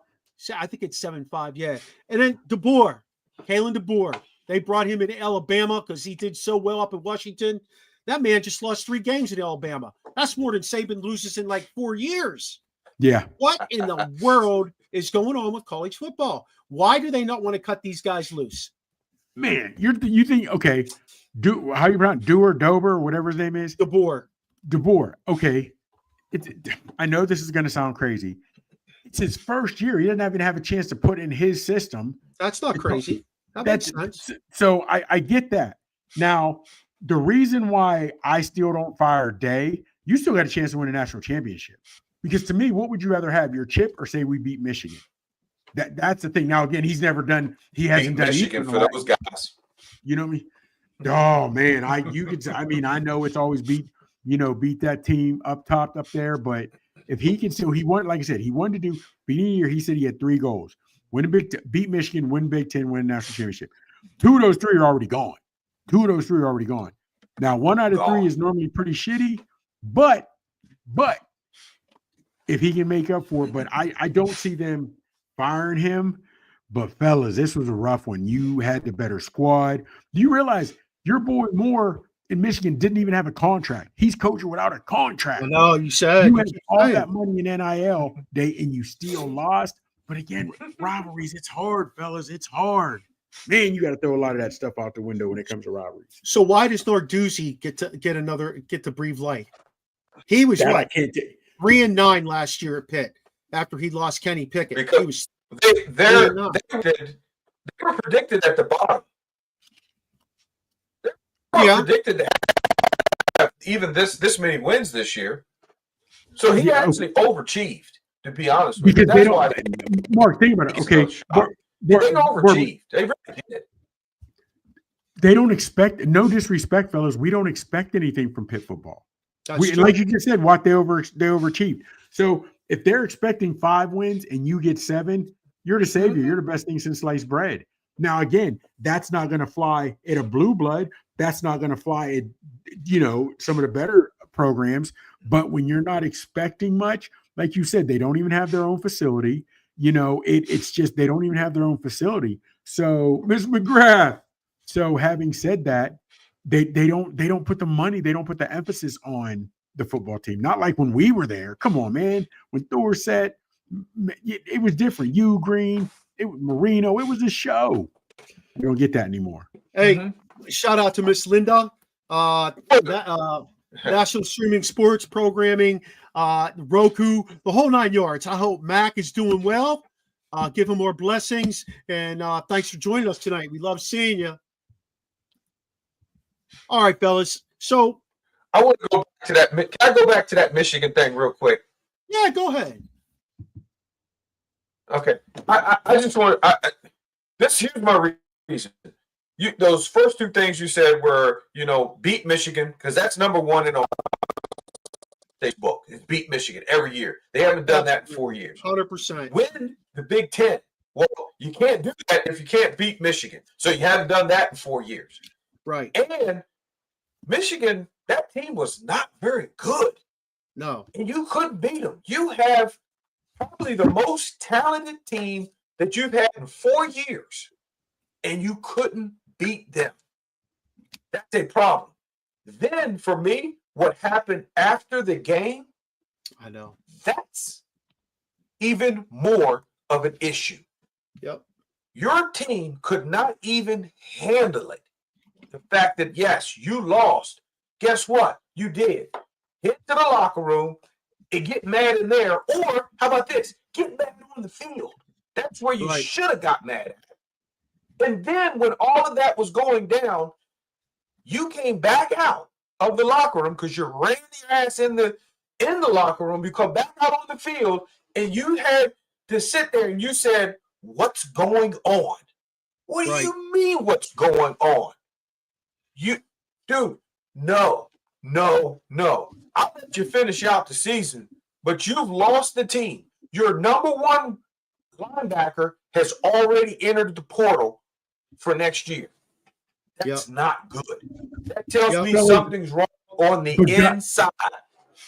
I think it's 7-5, yeah. And then Kalen DeBoer. They brought him into Alabama because he did so well up in Washington. That man just lost 3 games in Alabama. That's more than Saban loses in like 4 years. Yeah. What in the world is going on with college football? Why do they not want to cut these guys loose? Man, you think, okay, how you pronounce Dober, whatever his name is? DeBoer. Okay. I know this is going to sound crazy. It's his first year. He doesn't even have a chance to put in his system. That's not crazy. That makes sense. So I get that. Now, the reason why I still don't fire Day, you still got a chance to win a national championship. Because to me, what would you rather have, your chip or say we beat Michigan? That's the thing. Now, again, he hasn't done Michigan for those guys. You know what I mean? Oh man, I know it's always beat beat that team up top up there. But if he can still, he wanted, like I said, he wanted to do beginning of the year. He said he had 3 goals: beat Michigan, win Big Ten, win national championship. 2 of those 3 are already gone. 2 of those 3 are already gone. Now, 1 out of 3 is normally pretty shitty, but if he can make up for it, but I don't see them firing him. But fellas, this was a rough one. You had the better squad. Do you realize your boy Moore in Michigan didn't even have a contract? He's coaching without a contract. No, you said you had all that money in NIL and you still lost. But again, rivalries, it's hard, fellas. It's hard. Man, you got to throw a lot of that stuff out the window when it comes to rivalries. So why does Narduzzi get to breathe life? He was That what, 3-9 last year at Pitt after he lost Kenny Pickett. Because he was they were predicted at the bottom. They were predicted to have even this many wins this year. So he actually overachieved, to be honest with you. Because they don't, Mark, think about it. Okay. They overachieved. They really did. They don't expect, no disrespect, fellas, we don't expect anything from Pitt football. Like you just said, they overachieved. So if they're expecting 5 wins and you get 7, you're the savior. You're the best thing since sliced bread. Now, again, that's not going to fly at a blue blood. That's not going to fly at, some of the better programs. But when you're not expecting much, like you said, they don't even have their own facility. It's just they don't even have their own facility. So, Ms. McGrath. So, having said that, they don't put the money, they don't put the emphasis on the football team. Not like when we were there. Come on, man. When Thor said it was different. You Green, it was Marino. It was a show. We don't get that anymore. Hey, shout out to Miss Linda. National Streaming Sports Programming, Roku, the whole 9 yards. I hope Mac is doing well. Give him more blessings. And thanks for joining us tonight. We love seeing you. All right, fellas. So I want to go back to that. Can I go back to that Michigan thing real quick? Yeah, go ahead. Okay. I just want here's my reason. Those first 2 things you said were, beat Michigan, because that's number 1 in all state's book. It's beat Michigan every year. They haven't done that in 4 years. 100%. Win the Big Ten. Well, you can't do that if you can't beat Michigan. So you haven't done that in 4 years. Right. And Michigan, that team was not very good. No. And you couldn't beat them. You have probably the most talented team that you've had in 4 years, and you couldn't beat them. That's a problem. Then, for me, what happened after the game, I know, that's even more of an issue. Yep. Your team could not even handle it. The fact that, yes, you lost. Guess what? You did. Hit to the locker room and get mad in there. Or, how about this? Get mad on the field. That's where you should have got mad at. And then when all of that was going down, you came back out of the locker room because you ran your ass in the locker room. You come back out on the field, and you had to sit there and you said, what's going on? What do you mean what's going on? No. I'll let you finish out the season, but you've lost the team. Your number 1 linebacker has already entered the portal for next year. That's not good. That tells me something's wrong on the inside.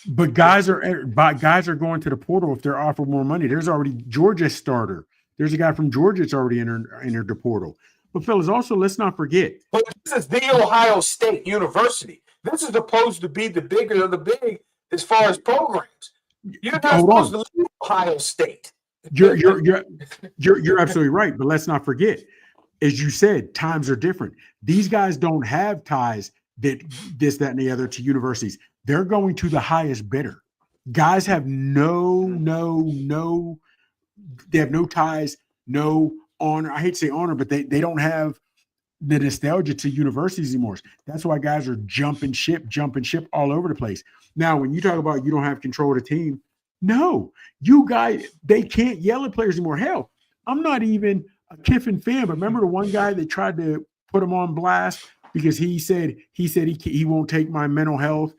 But guys are going to the portal if they're offered more money. There's already Georgia starter. There's a guy from Georgia that's already entered the portal. But fellas, also let's not forget. But this is the Ohio State University. This is supposed to be the bigger of the big as far as programs. You're not supposed to leave Ohio State. You're absolutely right. But let's not forget, as you said, times are different. These guys don't have ties that this, that, and the other to universities. They're going to the highest bidder. Guys have no ties, no honor. I hate to say honor, but they don't have the nostalgia to universities anymore. That's why guys are jumping ship all over the place. Now, when you talk about you don't have control of the team, no, you guys, they can't yell at players anymore. Hell, I'm not even a Kiffin fan, but remember the one guy that tried to put him on blast because he said he won't take my mental health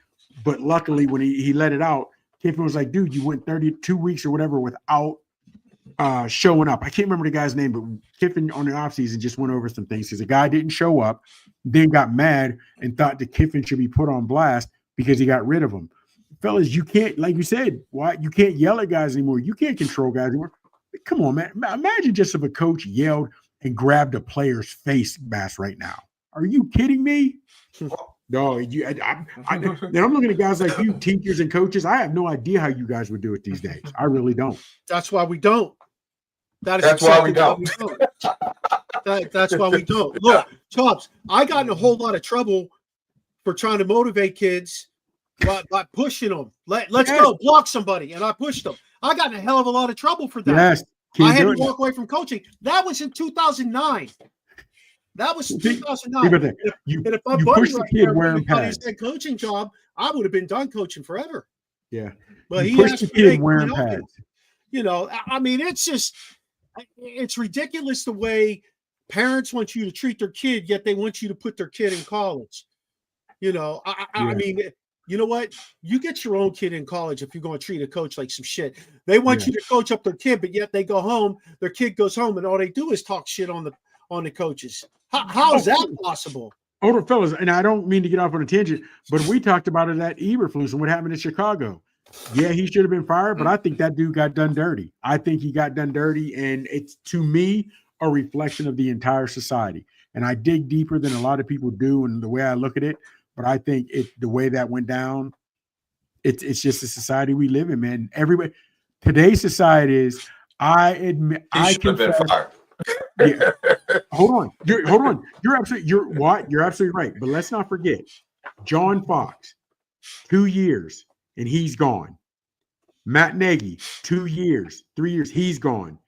But luckily, when he let it out, Kiffin was like, dude, you went 32 weeks or whatever without showing up. I can't remember the guy's name, but Kiffin on the offseason just went over some things because the guy didn't show up, then got mad and thought that Kiffin should be put on blast because he got rid of him. Fellas, you can't, like you said, why you can't yell at guys anymore. You can't control guys anymore. Come on, man. Imagine just if a coach yelled and grabbed a player's face mask right now. Are you kidding me? No, I'm looking at guys like you, teachers and coaches. I have no idea how you guys would do it these days. I really don't. That's why we don't. That's why we don't. That's why we don't. Look, Chops, I got in a whole lot of trouble for trying to motivate kids by pushing them. Let's go block somebody, and I pushed them. I got in a hell of a lot of trouble for that. Yes, I had to walk away from coaching. That was in 2009. That was 2009. And if my buddy right there got his head coaching job, I would have been done coaching forever. Yeah, but he pushed the kid wearing pads. You know, I mean, it's ridiculous the way parents want you to treat their kid, yet they want you to put their kid in college. You know, I mean, you know what? You get your own kid in college if you're going to treat a coach like some shit. They want you to coach up their kid, but yet they go home, their kid goes home, and all they do is talk shit on the coaches. How is that possible? Older fellas, and I don't mean to get off on a tangent, but we talked about it at Eberflus and what happened in Chicago. Yeah, he should have been fired, but I think that dude got done dirty. I think he got done dirty, and it's, to me, a reflection of the entire society. And I dig deeper than a lot of people do in the way I look at it, but I think the way that went down, it's just the society we live in, man. Everybody, today's society is, I admit, I confess. Yeah. Hold on. You're absolutely right. But let's not forget, John Fox, 2 years, and he's gone. Matt Nagy, 2 years, 3 years, he's gone.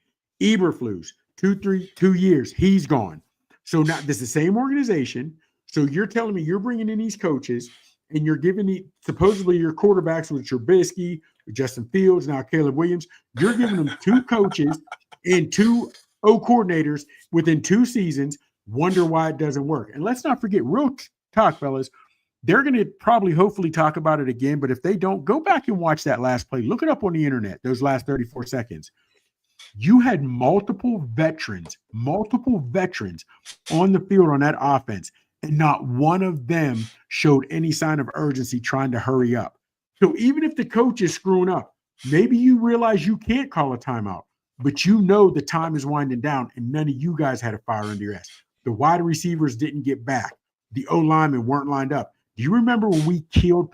Eberflus, 2 years, he's gone. So now this is the same organization. So you're telling me you're bringing in these coaches and you're giving supposedly your quarterbacks with Trubisky, Justin Fields, now Caleb Williams. You're giving them 2 coaches and 2 coordinators within 2 seasons. Wonder why it doesn't work. And let's not forget, real talk, fellas, they're going to probably hopefully talk about it again. But if they don't, go back and watch that last play. Look it up on the internet, those last 34 seconds. You had multiple veterans on the field on that offense, and not one of them showed any sign of urgency trying to hurry up. So even if the coach is screwing up, maybe you realize you can't call a timeout, but you know the time is winding down, and none of you guys had a fire under your ass. The wide receivers didn't get back. The O-linemen weren't lined up. Do you remember when we killed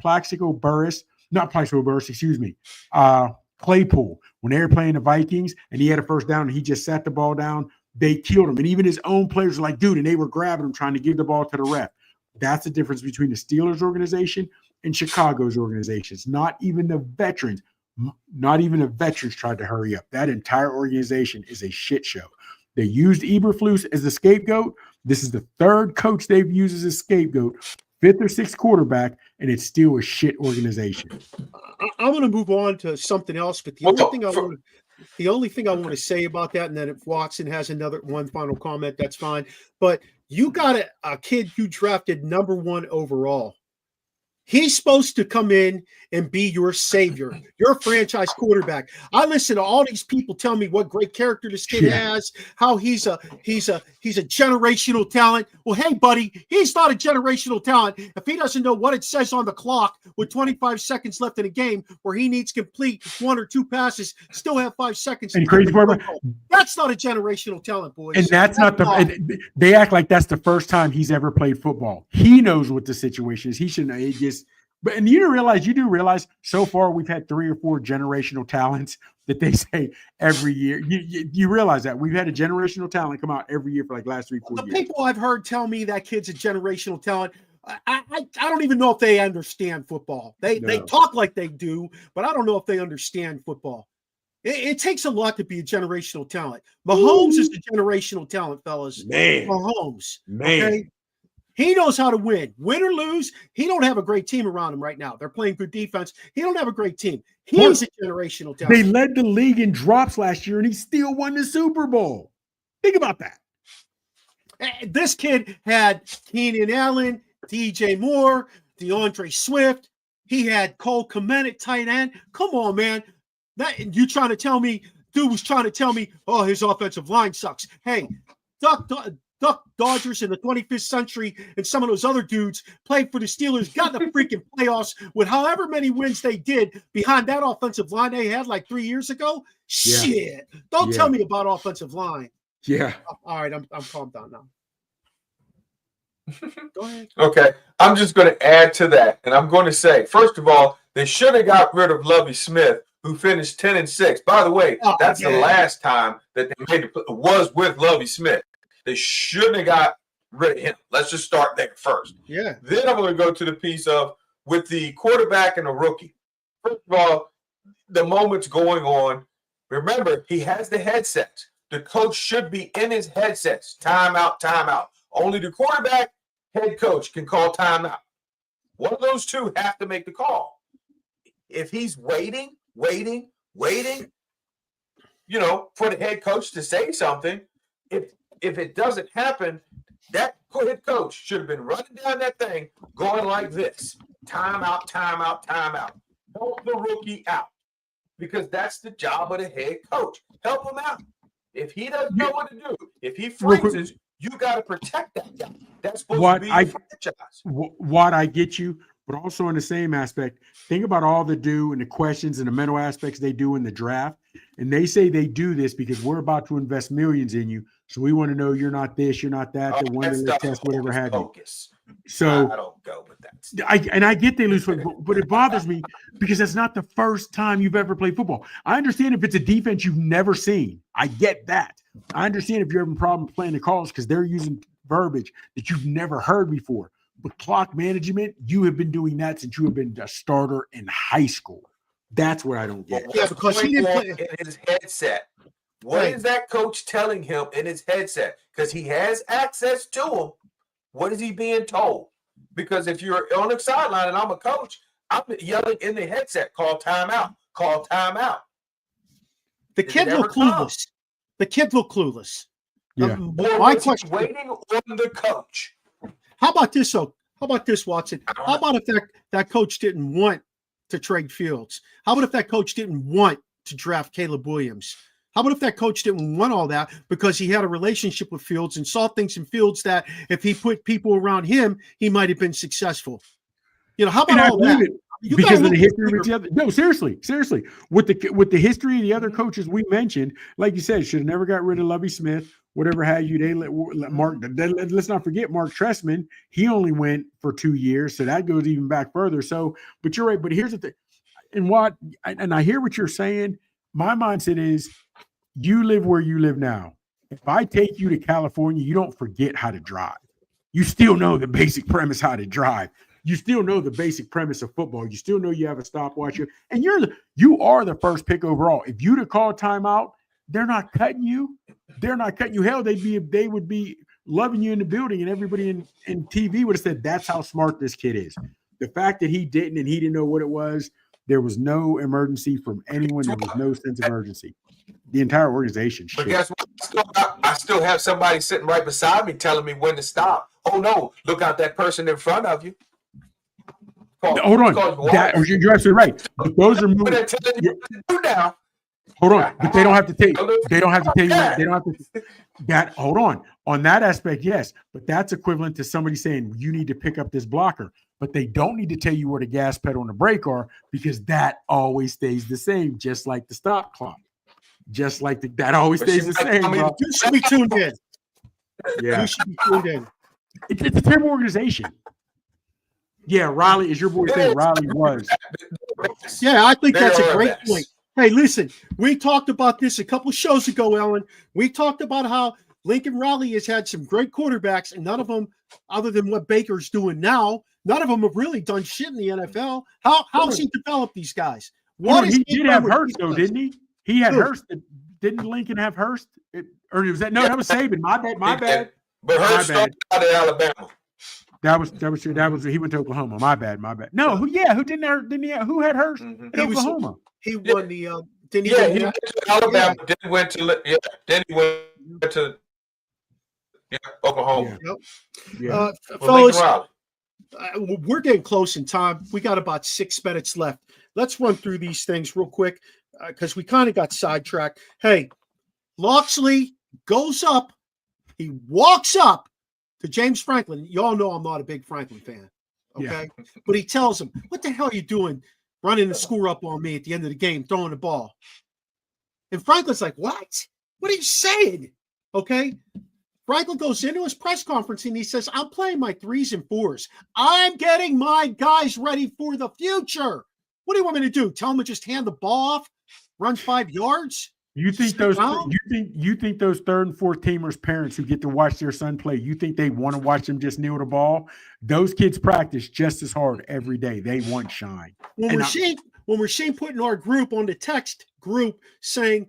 Claypool, when they were playing the Vikings and he had a first down and he just sat the ball down? They killed him. And even his own players were like, dude, and they were grabbing him, trying to give the ball to the ref. That's the difference between the Steelers organization and Chicago's organizations. Not even the veterans tried to hurry up. That entire organization is a shit show. They used Eberflus as the scapegoat. This is the 3rd coach they've used as a scapegoat, 5th or 6th quarterback, and it's still a shit organization. I'm going to move on to something else, but the only thing I want to say about that, and then if Watson has one final comment, that's fine. But you got a kid you drafted number 1 overall. He's supposed to come in and be your savior, your franchise quarterback. I listen to all these people tell me what great character this kid has, how he's a generational talent. Well, hey, buddy, he's not a generational talent if he doesn't know what it says on the clock with 25 seconds left in a game where he needs to complete 1 or 2 passes, still have 5 seconds. And crazy part, that's not a generational talent, boys. And that's not they act like that's the first time he's ever played football. He knows what the situation is. He should know. And you do realize so far we've had 3 or 4 generational talents that they say every year. You realize that we've had a generational talent come out every year for like last 3-4 years. The people I've heard tell me that kid's a generational talent, I don't even know if they understand football. They talk like they do, but I don't know if they understand football. It takes a lot to be a generational talent. Mahomes is the generational talent, fellas. Man. Mahomes. Man. Okay? He knows how to win or lose. He don't have a great team around him right now. They're playing good defense. He don't have a great team. He's a generational talent. They led the league in drops last year, and he still won the Super Bowl. Think about that. This kid had Keenan Allen, DJ Moore, DeAndre Swift. He had Cole Kmet at tight end. Come on, man. That you trying to tell me? Dude was trying to tell me, oh, his offensive line sucks. Hey, Duck Dodgers in the 25th century and some of those other dudes played for the Steelers, got in the freaking playoffs with however many wins they did behind that offensive line they had like 3 years ago. Yeah. Shit. Don't tell me about offensive line. Yeah. All right, I'm calmed down now. Go ahead. Okay. I'm just going to add to that. And I'm going to say, first of all, they should have got rid of Lovie Smith, who finished 10-6. By the way, that's the last time that they made it was with Lovie Smith. They shouldn't have got rid of him. Let's just start there first. Yeah. Then I'm going to go to the piece of with the quarterback and the rookie. First of all, the moment's going on. Remember, he has the headsets. The coach should be in his headsets. Timeout, timeout. Only the quarterback, head coach can call timeout. One of those two have to make the call. If he's waiting, for the head coach to say something, if it doesn't happen, that head coach should have been running down that thing, going like this: timeout, timeout, timeout. Help the rookie out, because that's the job of the head coach. Help him out. If he doesn't know what to do, if he freezes, you got to protect that guy. That's supposed to be your franchise. What I get you, but also in the same aspect, think about all the do and the questions and the mental aspects they do in the draft. And they say they do this because we're about to invest millions in you. So we want to know you're not this, you're not that, the one that test, whatever have you. So I don't go with that. I get they lose, but it bothers me because that's not the first time you've ever played football. I understand if it's a defense you've never seen. I get that. I understand if you're having problems playing the calls because they're using verbiage that you've never heard before. But clock management, you have been doing that since you have been a starter in high school. That's what I don't get. Yeah, because he didn't play in his headset. What is that coach telling him in his headset? Because he has access to him. What is he being told? Because if you're on the sideline and I'm a coach, I'm yelling in the headset, call timeout, call timeout. The kid looked clueless. The kid looked clueless. Yeah. My question: waiting on the coach. How about this, though? How about this, Watson? How about if that coach didn't want to trade Fields? How about if that coach didn't want to draft Caleb Williams? How about if that coach didn't want all that because he had a relationship with Fields and saw things in Fields that if he put people around him, he might have been successful? How about all that? Because of the history with the other. No, seriously. With the history of the other coaches we mentioned, like you said, should have never got rid of Lovie Smith, whatever have you. They let Mark. Let's not forget Mark Trestman. He only went for 2 years, so that goes even back further. So, but you're right. But here's the thing, and I hear what you're saying. My mindset is, you live where you live now. If I take you to California, you don't forget how to drive. You still know the basic premise how to drive. You still know the basic premise of football. You still know you have a stopwatch, and you are the first pick overall. If you'd have called timeout, they're not cutting you. They're not cutting you. Hell, they would be loving you in the building, and everybody in TV would have said that's how smart this kid is. The fact that he didn't and he didn't know what it was, there was no emergency from anyone. There was no sense of urgency. The entire organization. But guess what? I still have somebody sitting right beside me telling me when to stop. Oh no! Look out that person in front of you. Hold on. You're absolutely right. But those are moving. Hold on. But they don't have to tell you. They don't have to tell you. They don't have to. That. Hold on. On that aspect, yes. But that's equivalent to somebody saying you need to pick up this blocker. But they don't need to tell you where the gas pedal and the brake are because that always stays the same, just like the stop clock. Just like that always stays the same. Bro. You should be tuned in. Yeah. You should be tuned in. It's a terrible organization. Yeah, Riley, is your boy saying Riley was. Yeah, I think that's a great point. Hey, listen, we talked about this a couple of shows ago, Ellen. We talked about how Lincoln Riley has had some great quarterbacks, and none of them, other than what Baker's doing now, none of them have really done shit in the NFL. How's he developed these guys? He did have Hurst, though, didn't he? He had Hurst. Didn't Lincoln have Hurst? Or was that? No, that was Saban. My bad. But Hurst started out of Alabama. That was he went to Oklahoma. My bad. No, who had Hurst in Oklahoma? He won the he went to Alabama, then he went to Oklahoma. Yeah. Fellas, we're getting close in time. We got about 6 minutes left. Let's run through these things real quick because we kind of got sidetracked. Hey, Loxley goes up. He walks up to James Franklin. You all know I'm not a big Franklin fan. Okay. Yeah. But he tells him, what the hell are you doing running the score up on me at the end of the game, throwing the ball? And Franklin's like, what? What are you saying? Okay. Franklin goes into his press conference and he says, I'm playing my 3s and 4s. I'm getting my guys ready for the future. What do you want me to do? Tell him to just hand the ball off, run 5 yards? You think those 3rd and 4th teamers' parents who get to watch their son play, you think they want to watch them just kneel the ball? Those kids practice just as hard every day. They want shine. When we're seeing putting our group on the text group saying,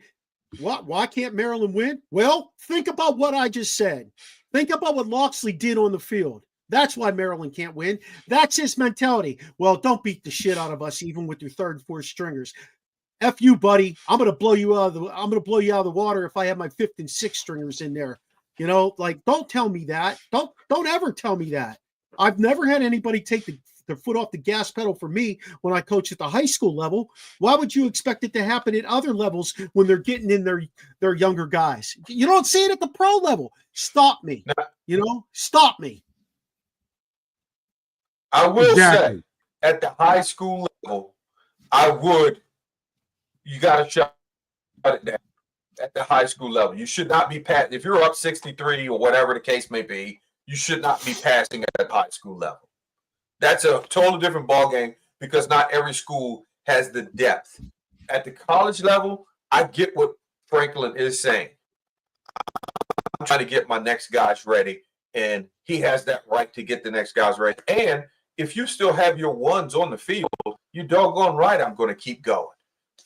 "What? Why can't Maryland win?" Well, think about what I just said. Think about what Loxley did on the field. That's why Maryland can't win. That's his mentality. Well, don't beat the shit out of us, even with your 3rd and 4th stringers. F you, buddy. I'm gonna blow you out of the water if I have my 5th and 6th stringers in there. You know, like, don't tell me that. Don't ever tell me that. I've never had anybody take their foot off the gas pedal for me when I coach at the high school level. Why would you expect it to happen at other levels when they're getting in their younger guys? You don't see it at the pro level. Stop me. Stop me. I will say, at the high school level, you got to shut it down at the high school level. You should not be passing. If you're up 63 or whatever the case may be, you should not be passing at the high school level. That's a totally different ballgame because not every school has the depth. At the college level, I get what Franklin is saying. I'm trying to get my next guys ready, and he has that right to get the next guys ready. And if you still have your 1s on the field, you're doggone right I'm going to keep going.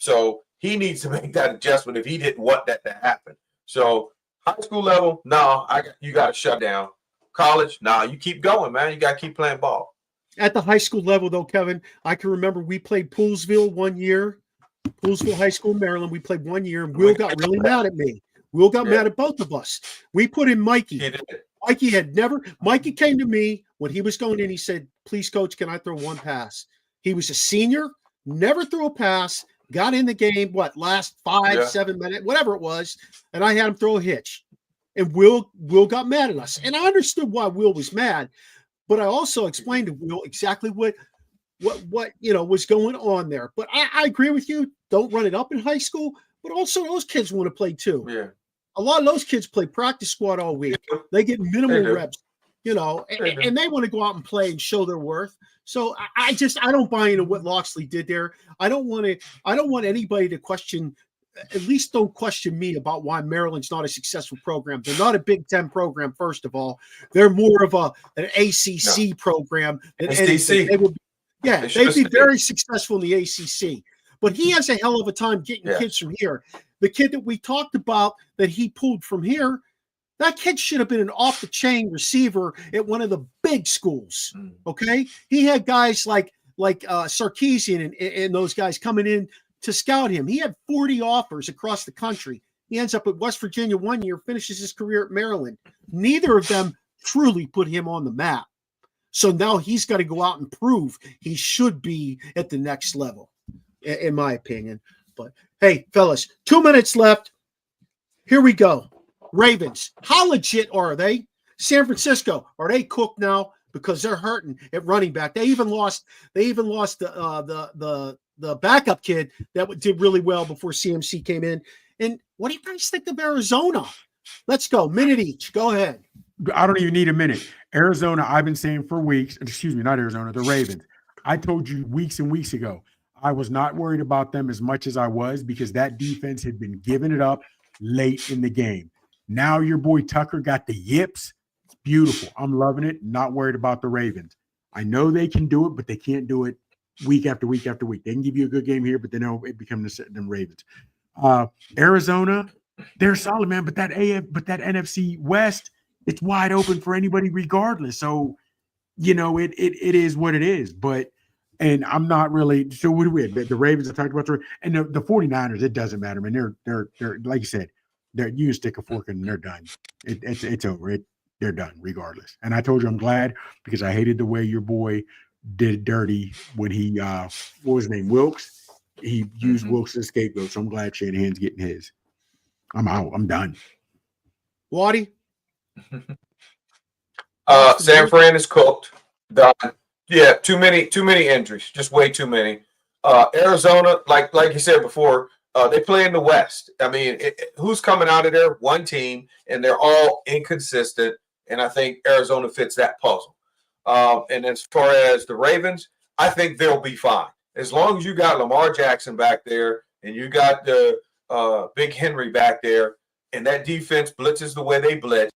So he needs to make that adjustment if he didn't want that to happen. So high school level, no, you got to shut down. College, no, you keep going, man. You got to keep playing ball. At the high school level, though, Kevin, I can remember we played Poolsville one year, Poolsville High School, Maryland. We played 1 year, and Will got really mad at me. Will got mad at both of us. We put in Mikey. Mikey came to me when he was going in. He said, please, coach, can I throw 1 pass? He was a senior, never threw a pass. Got in the game, last 5-7 minutes, whatever it was, and I had him throw a hitch. And Will got mad at us. And I understood why Will was mad, but I also explained to Will exactly what was going on there. But I agree with you. Don't run it up in high school, but also those kids want to play too. Yeah. A lot of those kids play practice squad all week. They get minimal reps, and they want to go out and play and show their worth. So I don't buy into what Loxley did there. I don't want anybody to question, at least don't question me about why Maryland's not a successful program. They're not a Big Ten program, first of all. They're more of an ACC program than anything. They'd be very successful in the ACC. But he has a hell of a time getting kids from here. The kid that we talked about that he pulled from here, that kid should have been an off-the-chain receiver at one of the big schools, okay? He had guys like Sarkeesian and those guys coming in to scout him. He had 40 offers across the country. He ends up at West Virginia 1 year, finishes his career at Maryland. Neither of them truly put him on the map. So now he's got to go out and prove he should be at the next level, in my opinion. But, hey, fellas, 2 minutes left. Here we go. Ravens, how legit are they? San Francisco, are they cooked now because they're hurting at running back? They even lost the backup kid that did really well before CMC came in. And what do you guys think of Arizona? Let's go. Minute each. Go ahead. I don't even need a minute. Arizona, I've been saying for weeks, excuse me, not Arizona, the Ravens. I told you weeks and weeks ago, I was not worried about them as much as I was because that defense had been giving it up late in the game. Now your boy Tucker got the yips. It's beautiful. I'm loving it. Not worried about the Ravens. I know they can do it, but they can't do it week after week after week. They can give you a good game here, but then it becomes the Ravens. Arizona, they're solid, man. But that NFC West, it's wide open for anybody regardless. So, it is what it is. And I'm not really. So what do we have? The Ravens I talked about, and the 49ers. It doesn't matter, man. They're like you said. You can stick a fork in and they're done. It's over. they're done regardless. And I told you I'm glad because I hated the way your boy did dirty when he what was his name? Wilkes. He used Wilkes as a scapegoat. So I'm glad Shanahan's getting his. I'm out. I'm done. Waddy? San Fran is cooked. Done. Yeah, too many injuries. Just way too many. Arizona, like you said before, they play in the West. I mean, who's coming out of there? One team, and they're all inconsistent. And I think Arizona fits that puzzle. And as far as the Ravens, I think they'll be fine. As long as you got Lamar Jackson back there and you got the Big Henry back there, and that defense blitzes the way they blitz,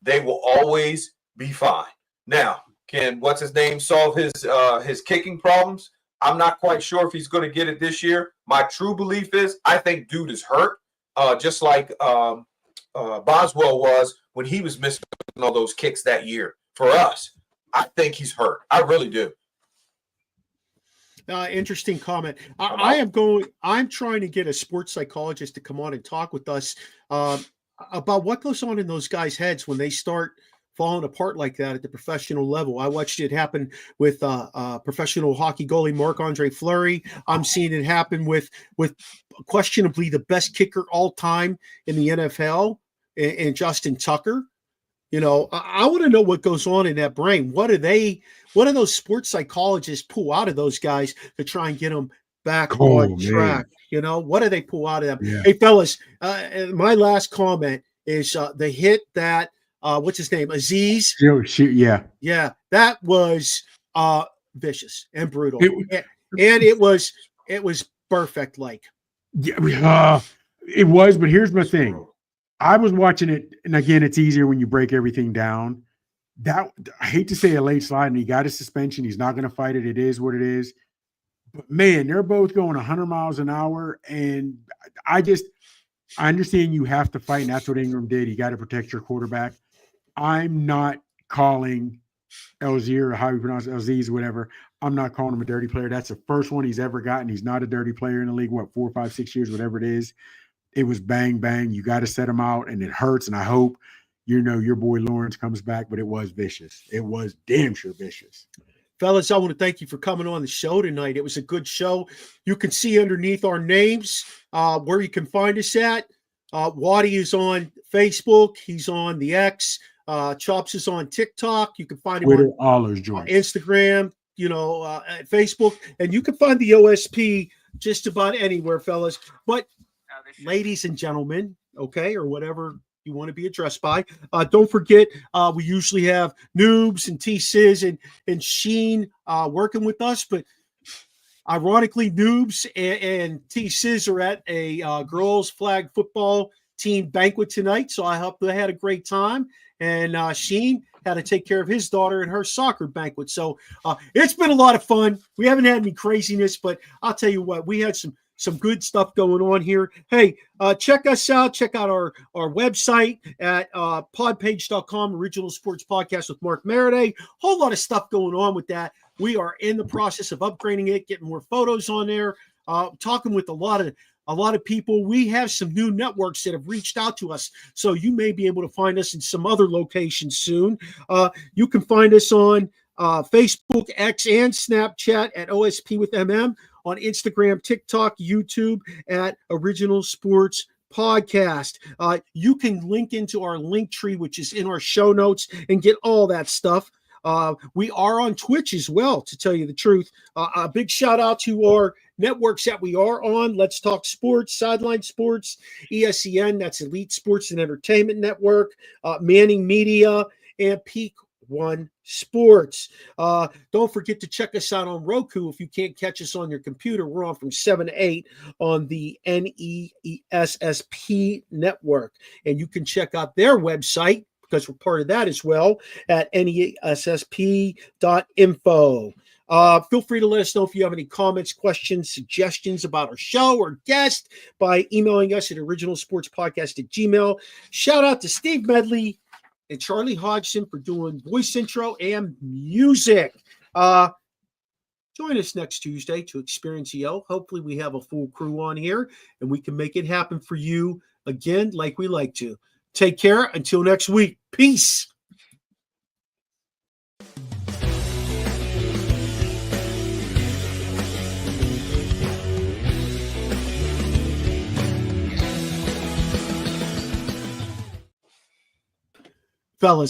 they will always be fine. Now, can what's his name solve his kicking problems? I'm not quite sure if he's going to get it this year. My true belief is I think dude is hurt, just like Boswell was when he was missing all those kicks that year. For us, I think he's hurt. I really do. Interesting comment. I'm trying to get a sports psychologist to come on and talk with us about what goes on in those guys' heads when they start falling apart like that at the professional level. I watched it happen with professional hockey goalie Marc-Andre Fleury. I'm seeing it happen with questionably the best kicker all time in the NFL and Justin Tucker. You know, I want to know what goes on in that brain. What do those sports psychologists pull out of those guys to try and get them back on track? You know, what do they pull out of them? Yeah. Hey, fellas, my last comment is the hit that, what's his name? Aziz. Yeah. Yeah. That was vicious and brutal. It was perfect. Like, yeah, it was, but here's my thing. I was watching it, and again, it's easier when you break everything down. I hate to say a late slide, and he got his suspension. He's not going to fight it. It is what it is. But man, they're both going 100 miles an hour, and I understand you have to fight, and that's what Ingram did. You got to protect your quarterback. I'm not calling Elzier, or how you pronounce it, Elziz, whatever. I'm not calling him a dirty player. That's the first one he's ever gotten. He's not a dirty player in the league. 4, 5, 6 years, whatever it is. It was bang, bang. You got to set him out, and it hurts. And I hope, your boy Lawrence comes back, but it was vicious. It was damn sure vicious. Fellas, I want to thank you for coming on the show tonight. It was a good show. You can see underneath our names where you can find us at. Waddy is on Facebook. He's on the X. Chops is on TikTok. You can find him Twitter, on Instagram, at Facebook. And you can find the OSP just about anywhere, fellas. But ladies and gentlemen, okay, or whatever you want to be addressed by, don't forget, we usually have Noobs and T-Sizz and Sheen working with us, but ironically, Noobs and T-Sizz are at a girls flag football team banquet tonight, so I hope they had a great time. And Sheen had to take care of his daughter at her soccer banquet. So it's been a lot of fun. We haven't had any craziness, but I'll tell you what, we had some good stuff going on here. Hey, check us out. Check out our website at podpage.com, Original Sports Podcast with Mark Maradei. Whole lot of stuff going on with that. We are in the process of upgrading it, getting more photos on there, talking with a lot of people. We have some new networks that have reached out to us, so you may be able to find us in some other locations soon. You can find us on Facebook, X, and Snapchat at OSP with MM, on Instagram, TikTok, YouTube at Original Sports Podcast. You can link into our link tree, which is in our show notes, and get all that stuff. We are on Twitch as well, to tell you the truth. A big shout out to our networks that we are on. Let's Talk Sports, Sideline Sports, ESEN, that's Elite Sports and Entertainment Network, Manning Media, and Peak One Sports. Don't forget to check us out on Roku. If you can't catch us on your computer, we're on from 7 to 8 on the NESSP network. And you can check out their website, because we're part of that as well, at nessp.info. Feel free to let us know if you have any comments, questions, suggestions about our show or guest by emailing us at originalsportspodcast@gmail.com. Shout out to Steve Medley and Charlie Hodgson for doing voice intro and music. Join us next Tuesday to Experience EO. Hopefully we have a full crew on here and we can make it happen for you again like we like to. Take care. Until next week. Peace. Fellas,